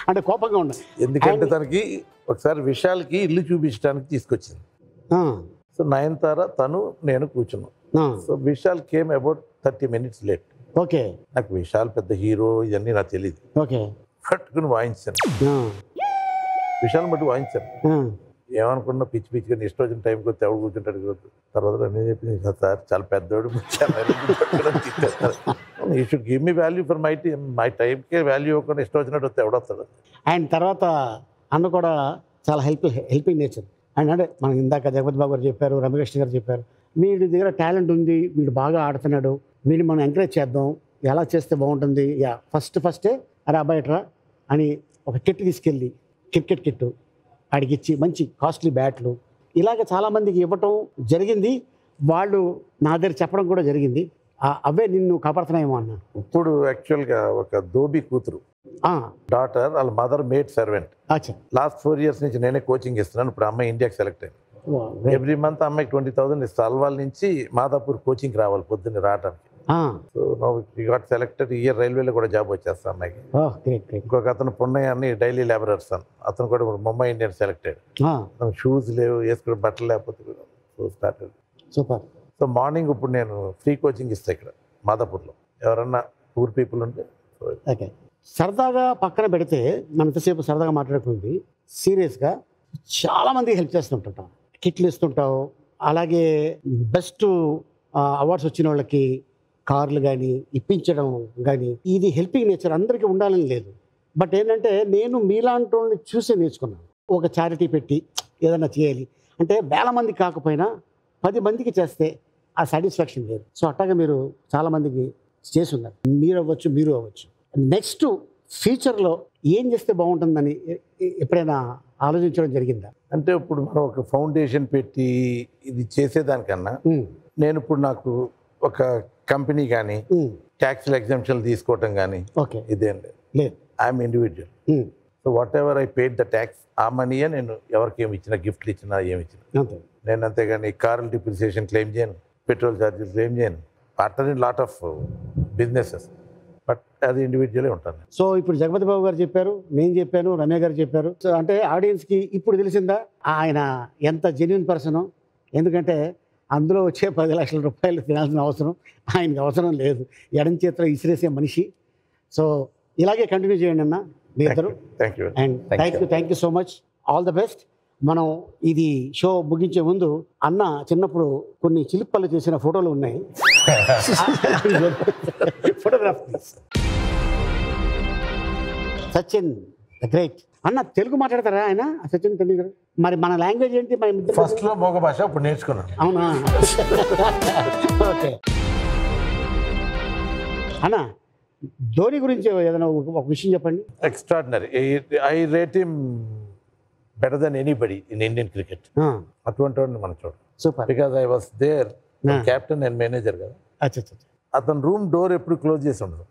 అంటే కోపంగా ఉన్నా. ఎందుకంటే తనకి ఒకసారి విశాల్కి ఇల్లు చూపించడానికి తీసుకొచ్చింది. సో నయనతార తను నేను కూర్చున్నాం. So Vishal came about 30 minutes late. Okay. నాకు విశాల్ పెద్ద హీరో ఇవన్నీ నాకు తెలియదు. ఓకే. పట్టుకుని వాయించాను, విశాల్ బట్టి వాయించాను. ఏమనుకున్నా పిచ్చి పిచ్చిగా ఇష్టం వచ్చిన టైంకి వస్తే ఎవడు కూర్చుంటాడు. తర్వాత నేను చెప్పింది సార్ చాలా పెద్దోడు, you should give me value for my టైంకే వాల్యూ ఇవ్వకుండా ఇష్టం వచ్చినట్టు వస్తే ఎవడొస్తాడు. అండ్ తర్వాత అన్న కూడా చాలా హెల్పింగ్ నేచర్. అండ్ అంటే మనకి ఇందాక జగపతి బాబు గారు చెప్పారు, రమకృష్ణ గారు చెప్పారు, వీడి దగ్గర టాలెంట్ ఉంది, వీడు బాగా ఆడుతున్నాడు, వీడిని మనం ఎంకరేజ్ చేద్దాం, ఎలా చేస్తే బాగుంటుంది. ఫస్టే అరే అబ్బాయిట్రా అని ఒక కిట్ తీసుకెళ్ళి, క్రికెట్ కిట్టు అడిగిచ్చి మంచి కాస్ట్లీ బ్యాట్లు ఇలాగ చాలామందికి ఇవ్వటం జరిగింది. వాళ్ళు నా దగ్గర చెప్పడం కూడా జరిగింది. అవే నిన్ను కాపాడుతున్నాయేమో అన్న. ఇప్పుడు యాక్చువల్గా ఒక ధోబీ కూతురు డాటర్ వాళ్ళ mother made servant. Last 4 years నుంచి నేనే కోచింగ్ ఇస్తున్నాను. ఇప్పుడు అమ్మాయి ఇండియాకి సెలెక్ట్ అయింది. ఎవ్రీ మంత్ అమ్మాయికి 20,000 ఇస్తాను. అల్వాల్ నుంచి మాదాపూర్ కోచింగ్ రావాలి పొద్దున్న రావడానికి. So got selected. ఇయర్ రైల్వేలో కూడా జాబ్ వచ్చేస్తా అమ్మాయికి. ఇంకొక అతను పున్నయ్య అని డైలీ లేబరర్స్ అతను కూడా ముంబై ఇండియన్ సెలెక్టెడ్. షూస్ లేవు, వేసుకునే బట్టలు లేకపోతే so started. Super. So morning ఇప్పుడు నేను ఫ్రీ కోచింగ్ ఇస్తాను ఇక్కడ మాదాపూర్లో, ఎవరన్నా పూర్ పీపుల్ ఉంటే. ఓకే. సరదాగా పక్కన పెడితే మనం ఎంతసేపు సరదాగా మాట్లాడుకుంది, సీరియస్గా చాలామందికి హెల్ప్ చేస్తుంటాం, కిట్లు ఇస్తుంటావు. అలాగే బెస్ట్ అవార్డ్స్ వచ్చిన వాళ్ళకి కార్లు కానీ ఇప్పించడం కానీ, ఇది హెల్పింగ్ నేచర్ అందరికీ ఉండాలని లేదు. బట్ ఏంటంటే నేను మీలాంటి వాళ్ళని చూసి నేర్చుకున్నాను. ఒక చారిటీ పెట్టి ఏదైనా చేయాలి అంటే వేల మంది కాకపోయినా 10 మందికి చేస్తే ఆ సాటిస్ఫాక్షన్ లేదు. సో అట్లాగే మీరు చాలామందికి చేసి ఉన్నారు. మీరు అవ్వచ్చు. నెక్స్ట్ ఫ్యూచర్లో ఏం చేస్తే బాగుంటుందని ఎప్పుడైనా ఆలోచించడం జరిగిందా? అంటే ఇప్పుడు మనం ఒక ఫౌండేషన్ పెట్టి ఇది చేసేదానికన్నా నేను ఇప్పుడు నాకు ఒక కంపెనీ కానీ ట్యాక్స్ ఎగ్జామ్షన్ తీసుకోవటం కానీ ఇదేం లేదు. I'm individual. So what ever I paid the tax, ఆ మనీయే నేను ఎవరికి ఏమి ఇచ్చినా, గిఫ్ట్లు ఇచ్చినా, ఏమి ఇచ్చినా నేను అంతేగాని కార్ల డిప్రిసియేషన్ క్లెయిమ్ చేయను, పెట్రోల్ ఛార్జెస్ క్లెయిమ్ చేయను. Partner in lot of businesses, but అది ఇండివిజువలే ఉంటాను. సో ఇప్పుడు జగపతి బాబు గారు చెప్పారు, నేను చెప్పాను, రమ్య గారు చెప్పారు. సో అంటే ఆడియన్స్కి ఇప్పుడు తెలిసిందా ఆయన ఎంత జెన్యున్ పర్సనో? ఎందుకంటే అందులో వచ్చే 10 లక్షల రూపాయలు తినాల్సిన అవసరం ఆయనకి అవసరం లేదు. ఎడం చేతిలో ఇసిరేసే మనిషి. సో ఇలాగే కంటిన్యూ చేయండి అన్న మీ ఇద్దరు. And thank you so much. All the best. మనం ఇది షో ముగించే ముందు అన్న చిన్నప్పుడు కొన్ని చిలిప్పలు చేసిన ఫోటోలు ఉన్నాయి, ఫోటోగ్రాఫ్. Sachin the great. అన్న తెలుగు మాట్లాడతారా ఆయన? సచిన్ టెండూల్కర్. మరి మన లాంగ్వేజ్ ఏంటి? ఫస్ట్లో మోగ భాష, ఇప్పుడు నేర్చుకున్నాను. అవునా? ఓకే అన్న, ధోని గురించి ఏదైనా ఒక విషయం చెప్పండి. Extraordinary. I rate him better than anybody in Indian cricket. అటువంటి వాడిని మనం చూడండి. Super. Because I was there, captain and manager కదా. అతను రూమ్ డోర్ ఎప్పుడు క్లోజ్ చేసి ఉండదు,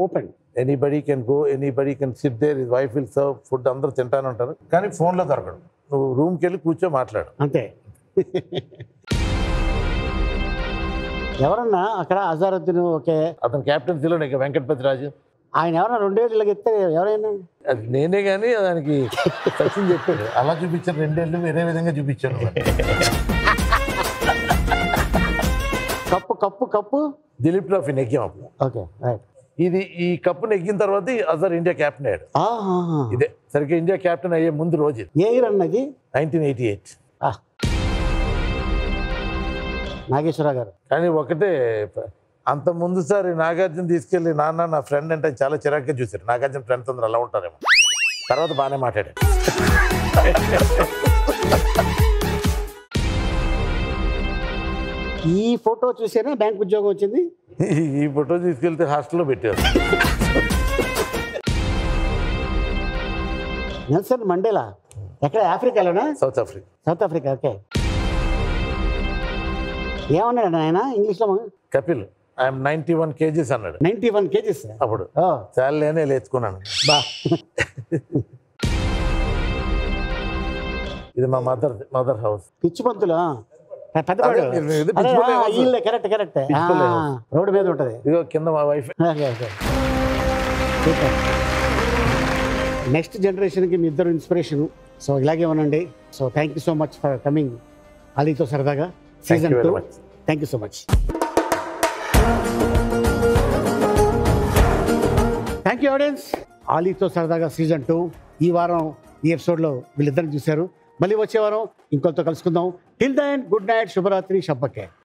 open. Anybody can go, anybody can sit there, his wife will serve food, అందరూ తింటానే ఉంటారు. కానీ ఫోన్లో దొరకడు. నువ్వు రూమ్కి వెళ్ళి కూర్చో మాట్లాడు అంతే. ఎవరన్నా అక్కడ అజారుద్దీన్ ఓకే, అతను క్యాప్టెన్సీలో వెంకటపతి రాజు, ఆయన ఎవరైనా 2 ఏళ్ళు ఇస్తే ఎవరైనా? అది నేనే, కానీ దానికి సచిన్ చెప్పాడు అలా చూపించాను, 2 ఏళ్ళు వేరే విధంగా చూపించాను. Cup cup cup Dilip trophy నెగ్గాం అప్పుడు. Okay right. ఈ కప్పు నెగ్గిన తర్వాత అజర్ ఇండియా క్యాప్టెన్ అయ్యాడు. ఇదే సరిగ్గా ఇండియా క్యాప్టెన్ అయ్యే ముందు రోజు. ఏ ఇయర్ అన్నది? 1988. నాగేశ్వరరావు గారు. కానీ ఒకటే, అంత ముందు సారి నాగార్జున తీసుకెళ్ళి నాన్న నా ఫ్రెండ్ అంటే చాలా చిరాగ్గా చూశారు. నాగార్జున ఫ్రెండ్స్ అందరూ అలా ఉంటారేమో. తర్వాత బాగానే మాట్లాడాడు. ఈ ఫోటో చూసేనా బ్యాంక్ ఉద్యోగం వచ్చింది? ఈ ఫోటో తీసుకెళ్తే హాస్టల్లో పెట్టారు. నెల్సన్ మండేలా ఎక్కడ? ఆఫ్రికాలోనా? South Africa. ఓకే. ఏమన్నాడు ఆయన ఇంగ్లీష్లో? కపిల్ ఐఎమ్ 91 kgs అన్నాడు. 91 kgs అప్పుడు చాలేనే లేచుకున్నాను. బా. ఇది మా మదర్ హౌస్. పిచ్చి పంతులు కరెక్ట్. రోడ్డు మీద ఉంటది. ఇదిగో కింద మా వైఫ్. సూపర్. నెక్స్ట్ జనరేషన్కి మీ ఇద్దరు ఇన్స్పిరేషను. సో ఇలాగే ఉనండి. So thank you so much for coming అలీతో సరదాగా season 2. Thank you so much. Thank you audience. అలీతో సరదాగా సీజన్ 2 ఈ వారం ఈ ఎపిసోడ్లో వీళ్ళిద్దరిని చూశారు. మళ్ళీ వచ్చే వారం ఇంకొంత కలుసుకుందాం. టిల్ దెన్ గుడ్ నైట్, శుభరాత్రి, షబ్బకే.